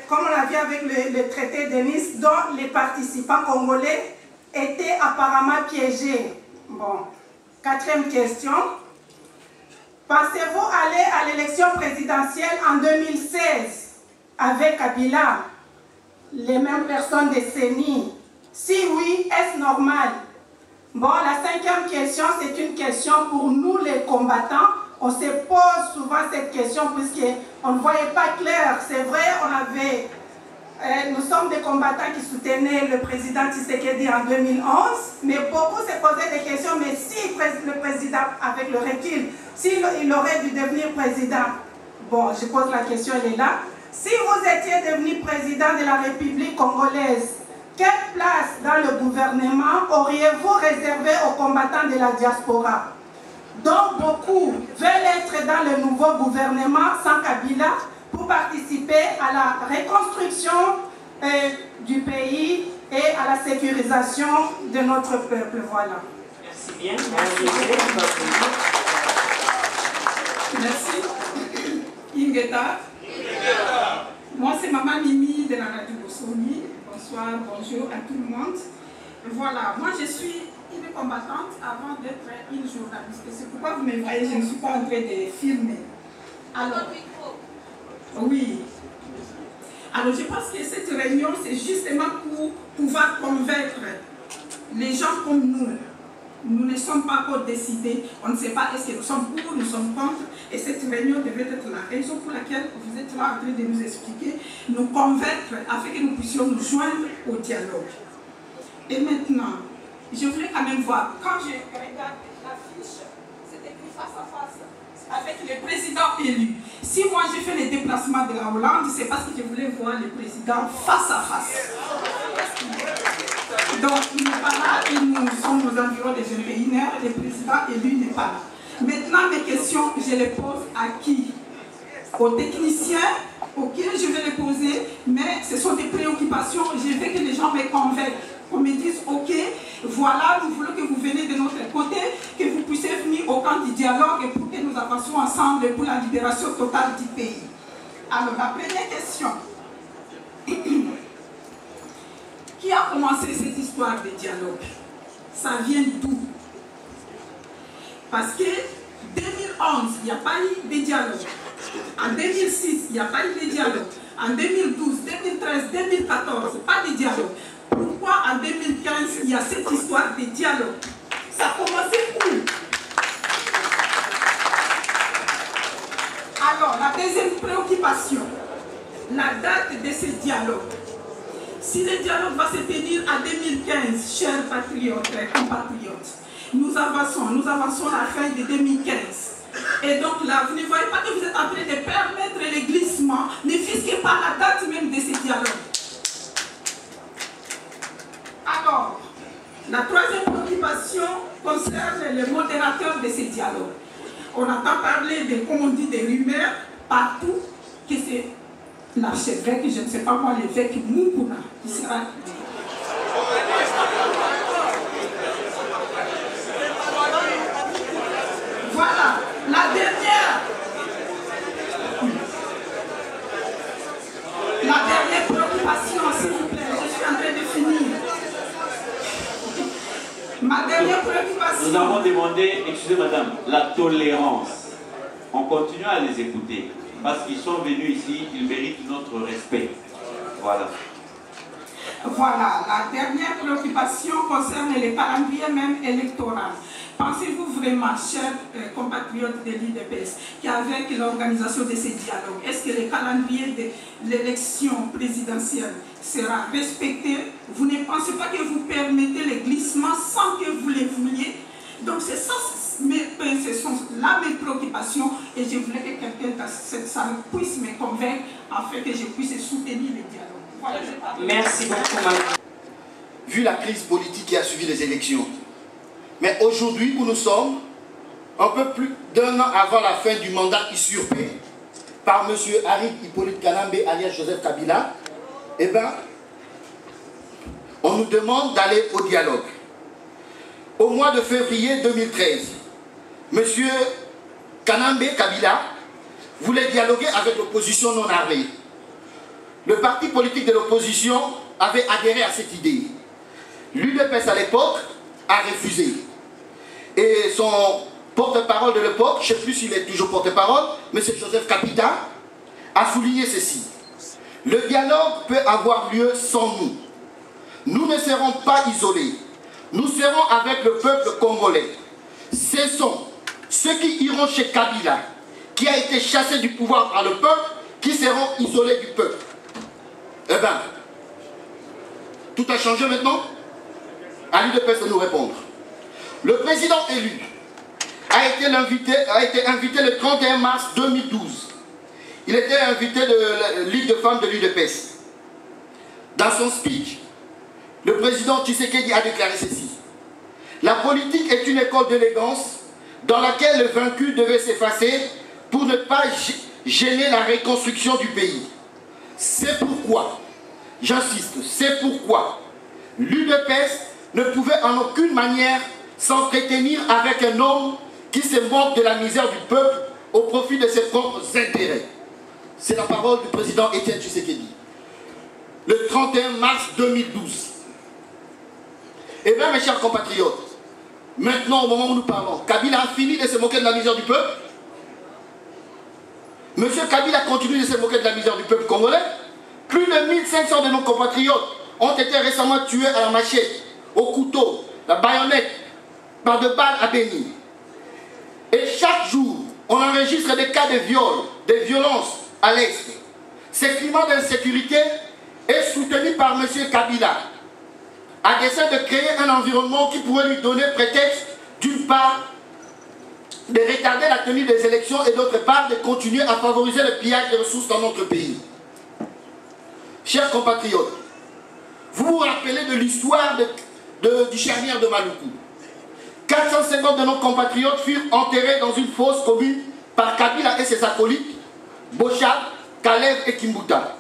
comme on a vu avec le traité de Nice, dont les participants congolais étaient apparemment piégés. Bon, quatrième question. Pensez-vous aller à l'élection présidentielle en 2016 avec Kabila, les mêmes personnes de CENI? Si oui, est-ce normal? Bon, la cinquième question, c'est une question pour nous les combattants. On se pose souvent cette question puisqu'on ne voyait pas clair. C'est vrai, nous sommes des combattants qui soutenaient le président Tshisekedi en 2011, mais beaucoup se posaient des questions, mais si le président, avec le recul, s'il aurait dû devenir président, bon, je pose la question, elle est là. Si vous étiez devenu président de la République congolaise, quelle place dans le gouvernement auriez-vous réservé aux combattants de la diaspora? Donc beaucoup veulent être dans le nouveau gouvernement sans Kabila pour participer à la reconstruction du pays et à la sécurisation de notre peuple. Voilà. Merci bien. Merci. Ingeta. Moi, c'est Maman Mimi de la radio Bosoni. Bonsoir, bonjour à tout le monde. Voilà, moi je suis une combattante avant d'être une journaliste. C'est pourquoi vous me voyez, je ne suis pas en train de filmer. Alors, oui. Alors je pense que cette réunion, c'est justement pour pouvoir convaincre les gens comme nous. Nous ne sommes pas encore décidés, on ne sait pas est-ce que nous sommes pour, nous sommes contre, et cette réunion devait être la raison pour laquelle vous êtes là en train de nous expliquer, nous convaincre afin que nous puissions nous joindre au dialogue. Et maintenant, je voulais quand même voir, quand je regarde l'affiche, c'est écrit face à face avec le président élu. Si moi j'ai fait les déplacements de la Hollande, c'est parce que je voulais voir le président face à face. Donc il n'est pas là et nous sommes aux environs des jeunes pays, le président élu n'est pas là. Maintenant mes questions, je les pose à qui? Aux techniciens, auxquels je vais les poser, mais ce sont des préoccupations, je veux que les gens me convainquent. Qu'on me dise, ok, voilà, nous voulons que vous veniez de notre côté, que vous puissiez venir au camp du dialogue et pour que nous avancions ensemble pour la libération totale du pays. Alors, la première question. Qui a commencé cette histoire de dialogue? Ça vient d'où? Parce que 2011, il n'y a pas eu de dialogue. En 2006, il n'y a pas eu de dialogue. En 2012, 2013, 2014, pas de dialogue. Pourquoi en 2015, il y a cette histoire de dialogue? Ça a commencé où? Alors, la deuxième préoccupation, la date de ce dialogue. Si le dialogue va se tenir en 2015, chers patriotes et compatriotes, nous avançons à la fin de 2015. Et donc là, vous ne voyez pas que vous êtes en train de permettre les glissements, ne fût-ce que par la date même de ce dialogue. Alors, la troisième préoccupation concerne le modérateur de ce dialogue. On entend parler de, comme on dit, des rumeurs partout, que c'est l'archevêque, je ne sais pas moi, l'évêque Moukouna, qui sera... Voilà, la dernière préoccupation, s'il vous plaît, je suis en train de finir. Ma dernière préoccupation... Nous avons demandé, excusez madame, la tolérance. On continue à les écouter. Parce qu'ils sont venus ici, ils méritent notre respect. Voilà. Voilà, la dernière préoccupation concerne les calendriers même électoral. Pensez-vous vraiment, chers compatriotes de l'UDPS, qu'avec l'organisation de ces dialogues, est-ce que le calendrier de l'élection présidentielle sera respecté? Vous ne pensez pas que vous permettez les glissements sans que vous les vouliez? Donc c'est ça, ce sont là mes préoccupations et je voulais que quelqu'un dans cette salle puisse me convaincre afin que je puisse soutenir les dialogues. Voilà, merci beaucoup, madame. Vu la crise politique qui a suivi les élections, mais aujourd'hui où nous sommes, un peu plus d'un an avant la fin du mandat usurpé par M. Harit Hippolyte Kanambe alias Joseph Kabila, eh bien, on nous demande d'aller au dialogue. Au mois de février 2013, M. Kanambe Kabila voulait dialoguer avec l'opposition non armée. Le parti politique de l'opposition avait adhéré à cette idée. L'UDPS à l'époque a refusé. Et son porte-parole de l'époque, je ne sais plus s'il est toujours porte-parole, M. Joseph Kabila, a souligné ceci. Le dialogue peut avoir lieu sans nous. Nous ne serons pas isolés. Nous serons avec le peuple congolais. Ce sont ceux qui iront chez Kabila, qui a été chassé du pouvoir par le peuple, qui seront isolés du peuple. Eh bien, tout a changé maintenant. À l'UDPS de nous répondre. Le président élu a été invité le 31 mars 2012. Il était invité de la Ligue de femmes de l'UDPS. Dans son speech, le président Tshisekedi a déclaré ceci. La politique est une école d'élégance dans laquelle le vaincu devait s'effacer pour ne pas gêner la reconstruction du pays. C'est pourquoi, j'insiste, c'est pourquoi l'UDPS ne pouvait en aucune manière s'entretenir avec un homme qui se moque de la misère du peuple au profit de ses propres intérêts. C'est la parole du président Étienne Tshisekedi. Le 31 mars 2012. Eh bien, mes chers compatriotes, maintenant, au moment où nous parlons, Kabila a fini de se moquer de la misère du peuple. Monsieur Kabila continue de se moquer de la misère du peuple congolais. Plus de 1500 de nos compatriotes ont été récemment tués à la machette, au couteau, la baïonnette, par de balles à Béni. Et chaque jour, on enregistre des cas de viol, de violences à l'Est. Ce climat d'insécurité est soutenu par M. Kabila, à dessein de créer un environnement qui pourrait lui donner prétexte, d'une part, de retarder la tenue des élections et d'autre part, de continuer à favoriser le pillage des ressources dans notre pays. Chers compatriotes, vous vous rappelez de l'histoire du charnière de Maluku. 450 de nos compatriotes furent enterrés dans une fosse commune par Kabila et ses acolytes, Bochab, Kalev et Kimbuta.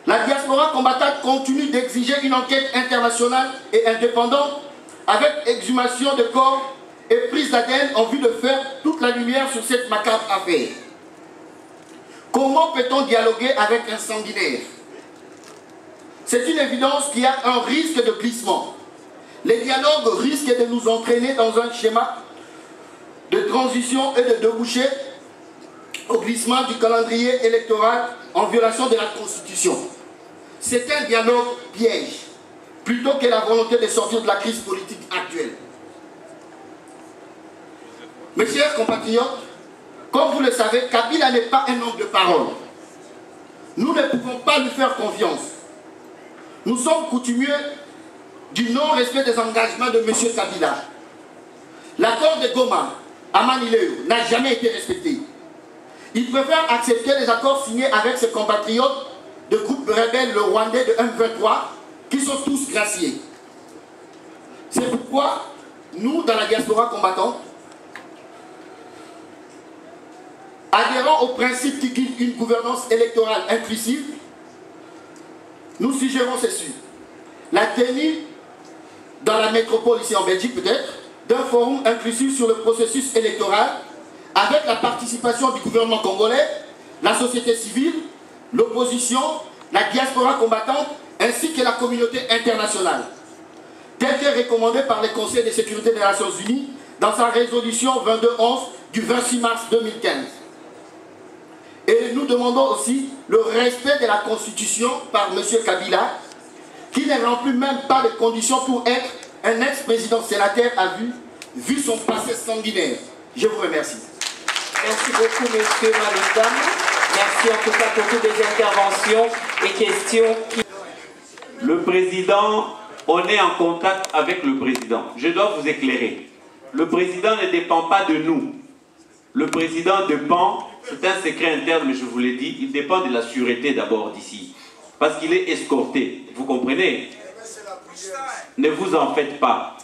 La diaspora combattante continue d'exiger une enquête internationale et indépendante avec exhumation de corps et prise d'ADN en vue de faire toute la lumière sur cette macabre affaire. Comment peut-on dialoguer avec un sanguinaire? C'est une évidence qu'il y a un risque de glissement. Les dialogues risquent de nous entraîner dans un schéma de transition et de déboucher au glissement du calendrier électoral en violation de la Constitution. C'est un dialogue piège, plutôt que la volonté de sortir de la crise politique actuelle. Mes chers compatriotes, comme vous le savez, Kabila n'est pas un homme de parole. Nous ne pouvons pas lui faire confiance. Nous sommes coutumiers du non-respect des engagements de M. Kabila. L'accord de Goma à Manileu n'a jamais été respecté. Il préfère accepter les accords signés avec ses compatriotes de groupe rebelle le Rwandais de M23 qui sont tous graciés. C'est pourquoi nous, dans la diaspora combattante, adhérant au principe qui guide une gouvernance électorale inclusive, nous suggérons ceci. La tenue dans la métropole, ici en Belgique peut-être, d'un forum inclusif sur le processus électoral avec la participation du gouvernement congolais, la société civile, l'opposition, la diaspora combattante ainsi que la communauté internationale, tel que recommandé par le Conseil de sécurité des Nations Unies dans sa résolution 2211 du 26 mars 2015. Et nous demandons aussi le respect de la Constitution par M. Kabila, qui ne remplit même pas les conditions pour être un ex-président sénateur à vu son passé sanguinaire. Je vous remercie. Merci beaucoup, monsieur, madame. Merci en tout cas pour toutes les interventions et questions. Le président, on est en contact avec le président. Je dois vous éclairer. Le président ne dépend pas de nous. Le président dépend, c'est un secret interne, mais je vous l'ai dit, il dépend de la sûreté d'abord d'ici. Parce qu'il est escorté. Vous comprenez? Ne vous en faites pas.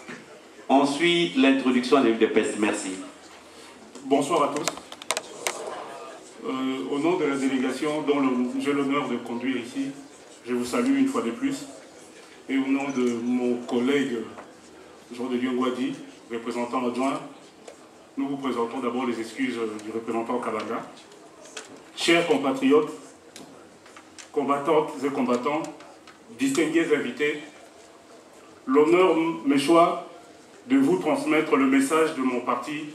On suit l'introduction de l'UDPS. Merci. Bonsoir à tous. Au nom de la délégation dont j'ai l'honneur de conduire ici, je vous salue une fois de plus. Et au nom de mon collègue Jean de Dieu-Ngwadi, représentant adjoint, nous vous présentons d'abord les excuses du représentant Kabanga. Chers compatriotes, combattantes et combattants, distingués invités, l'honneur m'échoit de vous transmettre le message de mon parti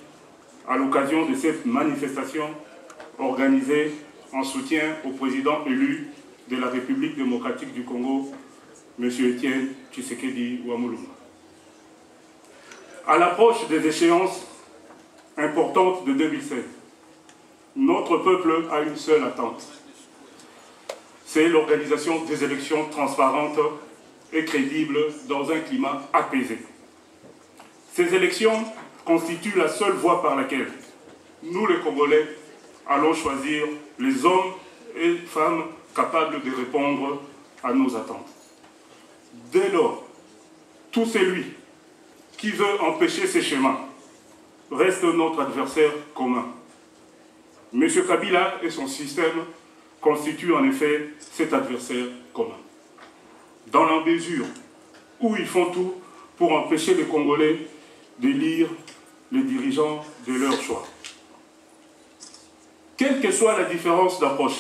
à l'occasion de cette manifestation organisée en soutien au président élu de la République démocratique du Congo, M. Étienne Tshisekedi Ouamoulouma. À l'approche des échéances importantes de 2016, notre peuple a une seule attente. C'est l'organisation des élections transparentes et crédibles dans un climat apaisé. Ces élections constituent la seule voie par laquelle nous, les Congolais, allons choisir les hommes et femmes capables de répondre à nos attentes. Dès lors, tout celui qui veut empêcher ces schémas reste notre adversaire commun. M. Kabila et son système constituent en effet cet adversaire commun. Dans la mesure où ils font tout pour empêcher les Congolais d'élire les dirigeants de leur choix. Quelle que soit la différence d'approche,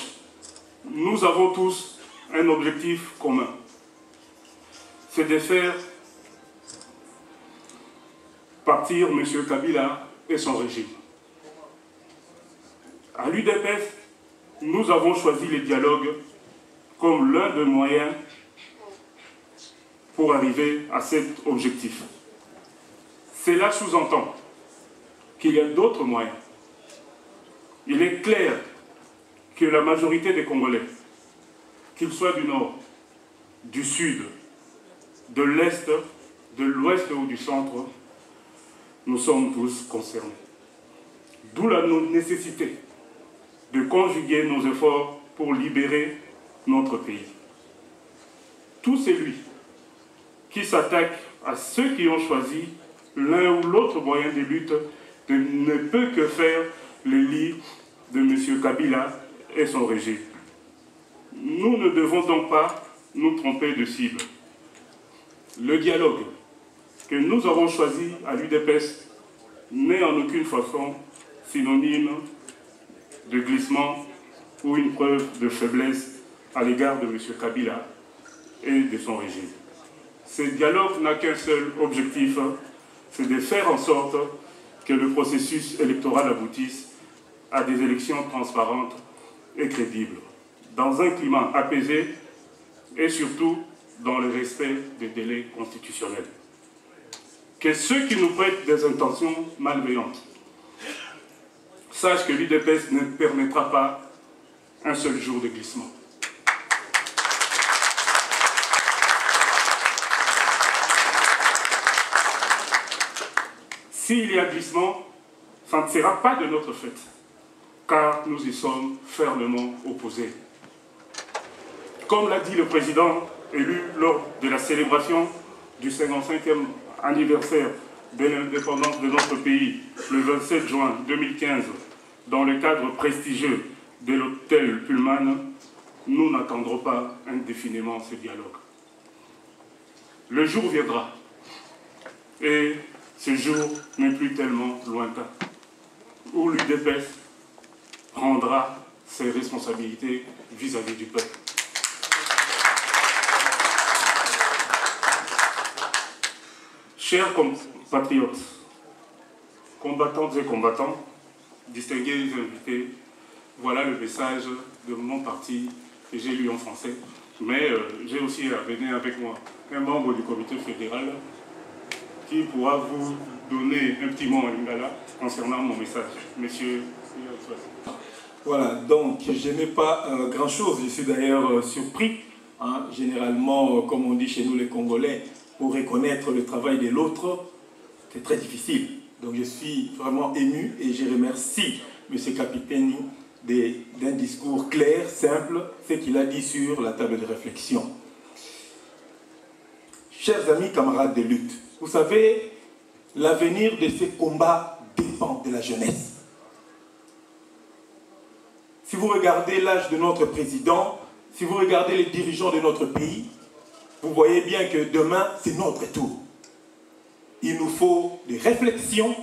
nous avons tous un objectif commun. C'est de faire partir M. Kabila et son régime. À l'UDPS, nous avons choisi les dialogues comme l'un des moyens pour arriver à cet objectif. Cela sous-entend qu'il y a d'autres moyens. Il est clair que la majorité des Congolais, qu'ils soient du nord, du sud, de l'est, de l'ouest ou du centre, nous sommes tous concernés. D'où la nécessité de conjuguer nos efforts pour libérer notre pays. Tout celui qui s'attaque à ceux qui ont choisi l'un ou l'autre moyen de lutte ne peut que faire le lit de M. Kabila et son régime. Nous ne devons donc pas nous tromper de cible. Le dialogue que nous avons choisi à l'UDPS n'est en aucune façon synonyme de glissement ou une preuve de faiblesse à l'égard de M. Kabila et de son régime. Ce dialogue n'a qu'un seul objectif, c'est de faire en sorte que le processus électoral aboutisse à des élections transparentes et crédibles, dans un climat apaisé et surtout dans le respect des délais constitutionnels. Que ceux qui nous prêtent des intentions malveillantes sachent que l'UDPS ne permettra pas un seul jour de glissement. S'il y a glissement, ça ne sera pas de notre fait, car nous y sommes fermement opposés. Comme l'a dit le président élu lors de la célébration du 55e anniversaire de l'indépendance de notre pays, le 27 juin 2015, dans le cadre prestigieux de l'hôtel Pullman, nous n'attendrons pas indéfiniment ce dialogue. Le jour viendra, et ce jour n'est plus tellement lointain, où l'UDPS prendra ses responsabilités vis-à-vis du peuple. Chers compatriotes, combattantes et combattants, distingués invités, voilà le message de mon parti que j'ai lu en français, mais j'ai aussi amené avec moi un membre du comité fédéral qui pourra vous donner un petit mot en lingala concernant mon message. Monsieur. Voilà, donc je n'ai pas grand-chose, je suis d'ailleurs surpris. Hein, généralement, comme on dit chez nous les Congolais, pour reconnaître le travail de l'autre, c'est très difficile. Donc je suis vraiment ému et je remercie M. Capitaine d'un discours clair, simple, ce qu'il a dit sur la table de réflexion. Chers amis, camarades de lutte, vous savez, l'avenir de ces combats dépend de la jeunesse. Si vous regardez l'âge de notre président, si vous regardez les dirigeants de notre pays, vous voyez bien que demain, c'est notre tour. Il nous faut des réflexions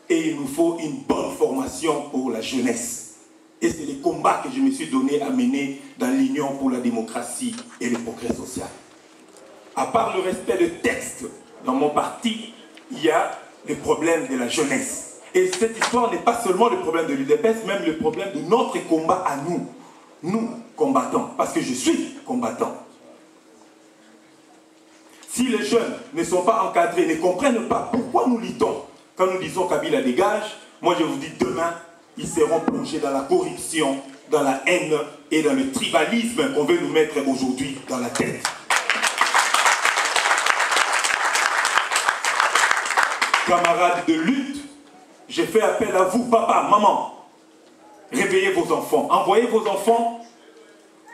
et il nous faut une bonne formation pour la jeunesse. Et c'est les combats que je me suis donné à mener dans l'Union pour la démocratie et le progrès social. À part le respect de textes, dans mon parti, il y a le problème de la jeunesse. Et cette histoire n'est pas seulement le problème de l'UDPS, même le problème de notre combat à nous. Nous, combattants, parce que je suis combattant. Si les jeunes ne sont pas encadrés, ne comprennent pas pourquoi nous luttons, quand nous disons Kabila dégage, moi je vous dis demain, ils seront plongés dans la corruption, dans la haine et dans le tribalisme qu'on veut nous mettre aujourd'hui dans la tête. Camarades de lutte, j'ai fait appel à vous, papa, maman. Réveillez vos enfants, envoyez vos enfants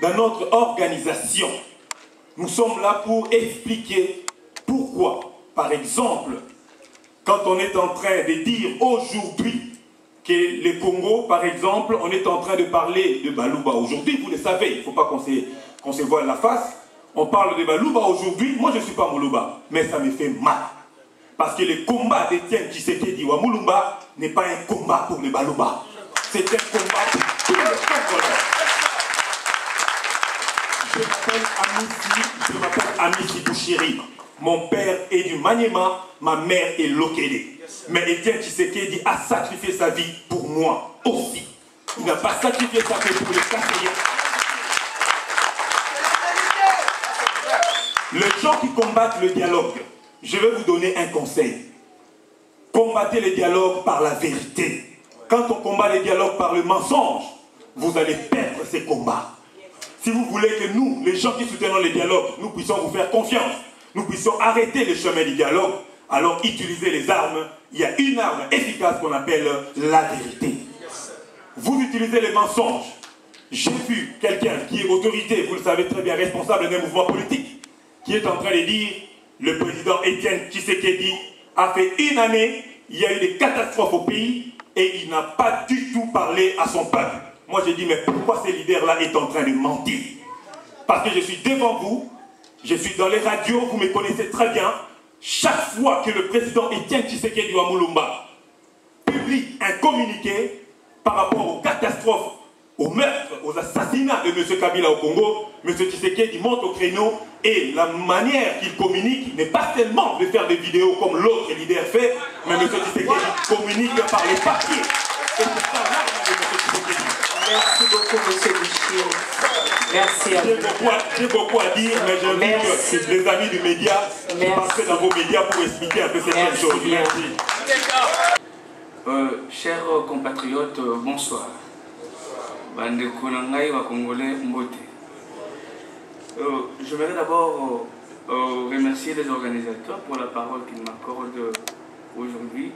dans notre organisation. Nous sommes là pour expliquer pourquoi, par exemple, quand on est en train de dire aujourd'hui que le Congo, par exemple, on est en train de parler de Balouba aujourd'hui, vous le savez, il ne faut pas qu'on se voile la face, on parle de Balouba aujourd'hui, moi je ne suis pas Moulouba, mais ça me fait mal. Parce que le combat d'Étienne Tshisekedi wa Moulumba n'est pas un combat pour les Balouba, c'est un combat pour tous les Congolais. Je m'appelle Amici Bouchiri. Mon père est du Maniema, ma mère est Lokele. Mais Étienne Tshisekedi a sacrifié sa vie pour moi aussi. Il n'a pas sacrifié sa vie pour les Cassayens. Les gens qui combattent le dialogue, je vais vous donner un conseil. Combattez le dialogue par la vérité. Quand on combat le dialogue par le mensonge, vous allez perdre ces combats. Si vous voulez que nous, les gens qui soutenons le dialogue, nous puissions vous faire confiance, nous puissions arrêter le chemin du dialogue, alors utilisez les armes. Il y a une arme efficace qu'on appelle la vérité. Vous utilisez les mensonges. J'ai vu quelqu'un qui est autorité, vous le savez très bien, responsable d'un mouvement politique, qui est en train de dire, le président Étienne Tshisekedi a fait une année, il y a eu des catastrophes au pays, et il n'a pas du tout parlé à son peuple. Moi j'ai dit, mais pourquoi ces leaders-là est en train de mentir? Parce que je suis devant vous, je suis dans les radios, vous me connaissez très bien. Chaque fois que le président Étienne Tshisekedi wa Mulumba publie un communiqué par rapport aux catastrophes, aux meurtres, aux assassinats de M. Kabila au Congo, M. Tshisekedi monte au créneau et la manière qu'il communique n'est pas seulement de faire des vidéos comme l'autre leader fait, mais M. Tshisekedi communique par les papiers. Et c'est ça l'arme de M. Tshisekedi. Merci beaucoup, M. Bouchier. Merci à vous. J'ai beaucoup à dire, mais j'invite les amis du média qui passent dans vos médias pour expliquer un peu cette chose. Merci. Chers compatriotes, bonsoir. J'aimerais d'abord remercier les organisateurs pour la parole qu'ils m'accordent aujourd'hui,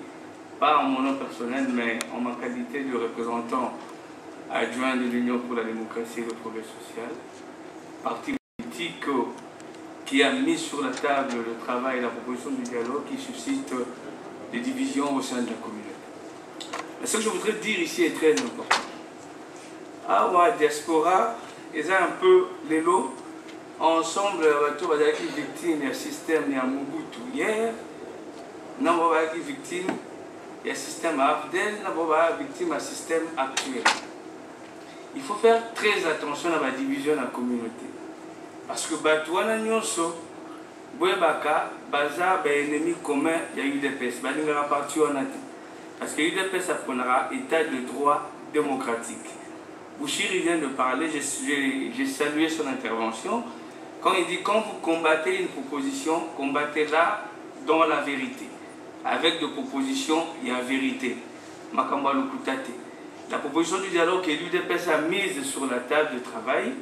pas en mon nom personnel, mais en ma qualité de représentant adjoint de l'Union pour la démocratie et le progrès social, parti politique qui a mis sur la table le travail et la proposition du dialogue qui suscite des divisions au sein de la communauté. Mais ce que je voudrais dire ici est très important. À la diaspora, ils ont un peu les lots. Ensemble, ils ont été victimes du système de Mobutu hier. Ils ont été victimes du système Abdel, ils ont été victimes du système actuel. Il faut faire très attention à la division de la communauté. Parce que Batouana Nyonso, Bouébaka, Baza, ennemi commun, il y a eu des UDPS. Parce que UDPS apprenera état de droit démocratique. Bouchiri vient de parler, j'ai salué son intervention. Quand il dit, quand vous combattez une proposition, combattez-la dans la vérité. Avec des propositions, il y a vérité. Makamba Lukutate. La proposition du dialogue que l'UDPS a mise sur la table de travail,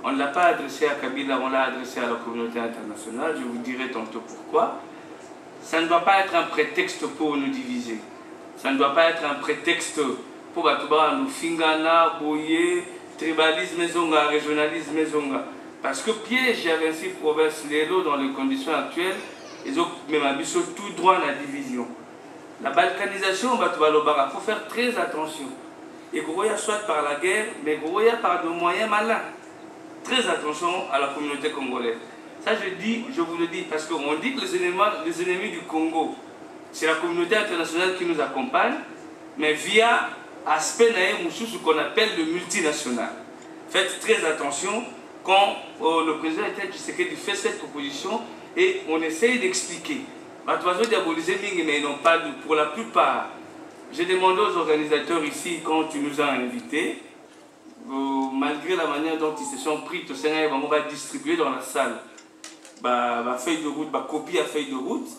on ne l'a pas adressée à Kabila, on l'a adressée à la communauté internationale. Je vous dirai tantôt pourquoi. Ça ne doit pas être un prétexte pour nous diviser. Ça ne doit pas être un prétexte pour Batouba nous fingana, boyer, tribalisme, régionalisme. Parce que piège à 26 provinces, dans les conditions actuelles, ils ont même abusé tout droit à la division. La balkanisation, il faut faire très attention. Et Gouroya soit par la guerre, mais Gouroya par de moyens malins. Très attention à la communauté congolaise. Ça je vous le dis, parce qu'on dit que les ennemis du Congo, c'est la communauté internationale qui nous accompagne, mais via aspect ce qu'on appelle le multinational. Faites très attention quand le président Tshisekedi fait cette proposition et on essaye d'expliquer. Mais ils n'ont pas pour la plupart. J'ai demandé aux organisateurs ici, quand tu nous as invités, malgré la manière dont ils se sont pris, on va distribuer dans la salle feuille de route, copie à feuille de route,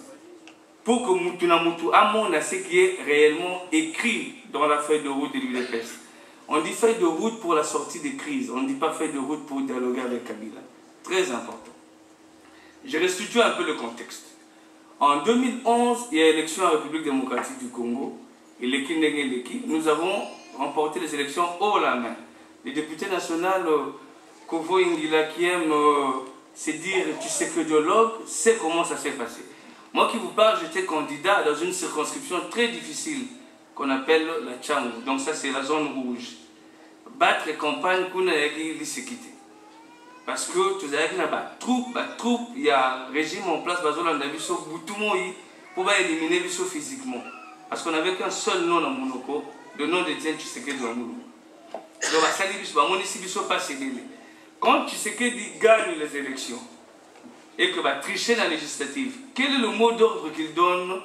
pour que Moutunamutu amène ce qui est réellement écrit dans la feuille de route de l'UDPS. On dit feuille de route pour la sortie des crises, on ne dit pas feuille de route pour dialoguer avec Kabila. Très important. Je restitue un peu le contexte. En 2011, il y a l'élection à la République démocratique du Congo, et nous avons remporté les élections haut la main. Les députés nationaux, Kovo Ingila, qui aiment se dire tu sais que dialogue, c'est comment ça s'est passé. Moi qui vous parle, j'étais candidat dans une circonscription très difficile qu'on appelle la Tchangou. Donc ça c'est la zone rouge. Battre campagne qu'on a sécurité. Parce que tu as troupe, il y a un régime en place, pour éliminer les physiquement. Parce qu'on n'avait qu'un seul nom dans Monoko, le nom de Tien Tshisekedi Ouamoulou. Donc quand Tshisekedi gagne les élections et que va tricher la législative, quel est le mot d'ordre qu'il donne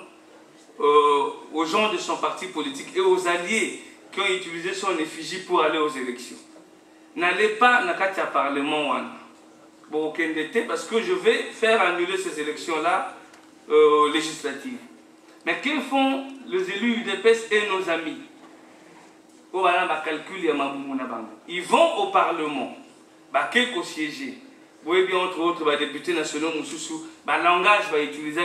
aux gens de son parti politique et aux alliés qui ont utilisé son effigie pour aller aux élections? N'allez pas dans le Parlement. bon, aucun d'été, parce que je vais faire annuler ces élections-là législatives. Mais que font les élus UDPS et nos amis? Ils vont au Parlement, quelques siéger. Vous voyez bien, entre autres, les députés nationaux, le langage va utiliser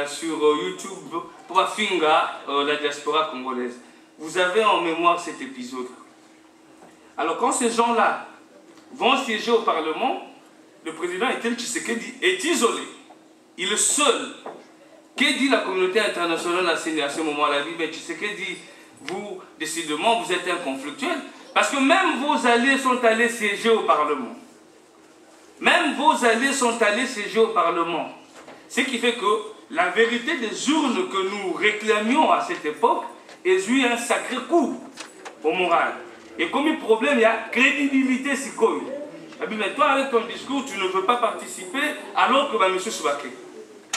sur YouTube pour finga la diaspora congolaise. Vous avez en mémoire cet épisode. Alors, quand ces gens-là vont siéger au Parlement, le président Etienne Tshisekedi est isolé. Il est seul. Que dit la communauté internationale à ce moment-là? Mais Tshisekedi, vous, décidément, vous êtes un conflictuel. Parce que même vos alliés sont allés siéger au Parlement. Même vos alliés sont allés siéger au Parlement. Ce qui fait que la vérité des urnes que nous réclamions à cette époque est eu un sacré coup au moral. Et comme le problème, il y a crédibilité si quoi. Mais toi, avec ton discours, tu ne veux pas participer alors que M. Soubake.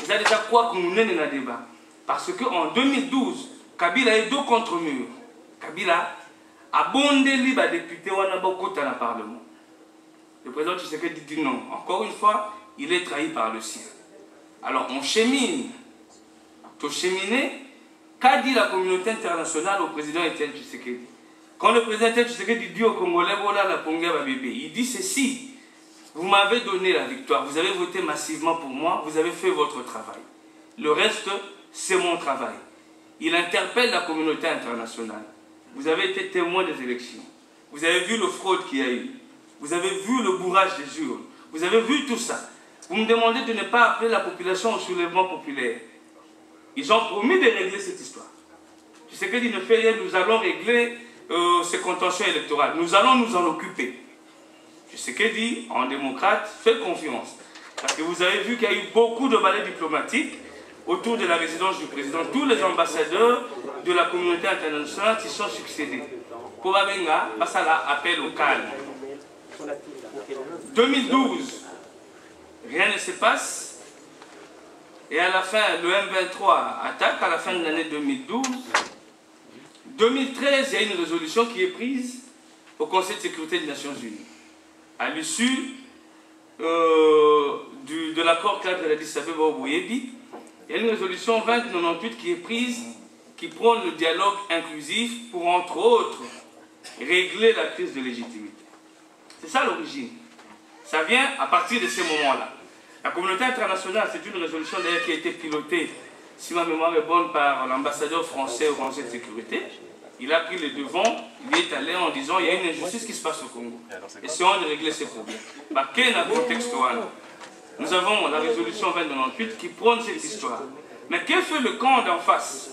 Vous avez déjà quoi que nous menons dans le débat? Parce qu'en 2012, Kabila est dos contre mur. Kabila a bondé les députés dans le Parlement. Le président Tshisekedi dit non. Encore une fois, il est trahi par le sien. Alors on chemine. Tout cheminer. Qu'a dit la communauté internationale au président Etienne Tshisekedi? Quand le président Etienne Tshisekedi dit aux Congolais, voilà la Ponga bébé, il dit ceci: vous m'avez donné la victoire, vous avez voté massivement pour moi, vous avez fait votre travail. Le reste, c'est mon travail. Il interpelle la communauté internationale. Vous avez été témoin des élections. Vous avez vu le fraude qu'il y a eu. Vous avez vu le bourrage des urnes. Vous avez vu tout ça. Vous me demandez de ne pas appeler la population au soulèvement populaire. Ils ont promis de régler cette histoire. Tu sais qu'il ne fait rien, nous allons régler ces contentieux électoraux. Nous allons nous en occuper. Je sais qu'il dit, en démocrate, faites confiance. Parce que vous avez vu qu'il y a eu beaucoup de balais diplomatiques autour de la résidence du président. Tous les ambassadeurs de la communauté internationale qui sont succédés. Pour Abenga, ça appel au calme. 2012, rien ne se passe. Et à la fin, le M23 attaque à la fin de l'année 2012. 2013, il y a une résolution qui est prise au Conseil de sécurité des Nations Unies. À l'issue de l'accord cadre de l'Addis Abeba au Boyebi, il y a une résolution 2098 qui est prise, qui prône le dialogue inclusif pour, entre autres, régler la crise de légitimité. C'est ça l'origine. Ça vient à partir de ces moments-là. La communauté internationale, c'est une résolution d'ailleurs qui a été pilotée, si ma mémoire est bonne, par l'ambassadeur français au Conseil de sécurité. Il a pris les devants, il est allé en disant il y a une injustice qui se passe au Congo. Essayons de régler ces problèmes. Quel est le contexte? Nous avons la résolution 2098 qui prône cette histoire. Mais que fait le camp d'en face?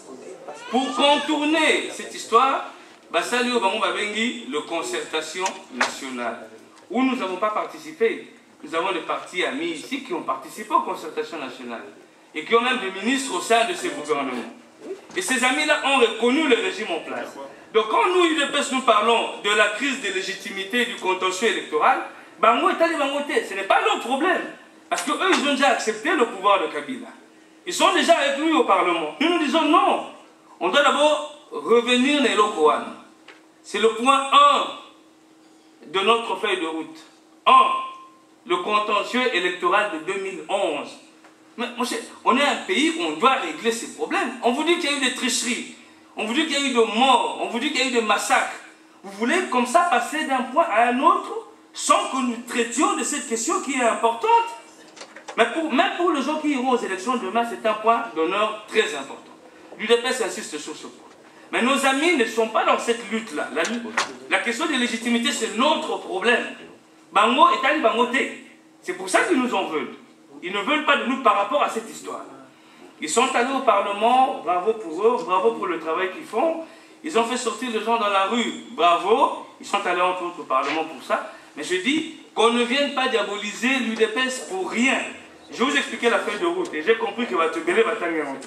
Pour contourner cette histoire, Bassali Obama Bengi, le concertation nationale, où nous n'avons pas participé. Nous avons des partis amis ici qui ont participé aux concertations nationales et qui ont même des ministres au sein de ces gouvernements. Et ces amis-là ont reconnu le régime en place. Donc quand nous, UDPS, nous parlons de la crise de légitimité du contentieux électoral, ce n'est pas leur problème. Parce qu'eux, ils ont déjà accepté le pouvoir de Kabila. Ils sont déjà avec lui au Parlement. Nous nous disons non. On doit d'abord revenir à l'Okoan. C'est le point 1 de notre feuille de route. 1. Le contentieux électoral de 2011. Mais on est un pays où on doit régler ces problèmes. On vous dit qu'il y a eu des tricheries. On vous dit qu'il y a eu des morts. On vous dit qu'il y a eu des massacres. Vous voulez comme ça passer d'un point à un autre sans que nous traitions de cette question qui est importante. Mais même pour les gens qui iront aux élections demain, c'est un point d'honneur très important. L'UDPS insiste sur ce point. Mais nos amis ne sont pas dans cette lutte-là. La question de légitimité, c'est notre problème. Bango est allé bangoter. C'est pour ça qu'ils nous en veulent. Ils ne veulent pas de nous par rapport à cette histoire. Ils sont allés au Parlement, bravo pour eux, bravo pour le travail qu'ils font. Ils ont fait sortir les gens dans la rue, bravo. Ils sont allés entre autres au Parlement pour ça. Mais je dis qu'on ne vienne pas diaboliser l'UDPS pour rien. Je vais vous expliquer la feuille de route et j'ai compris que va te gueuler, va t'engager.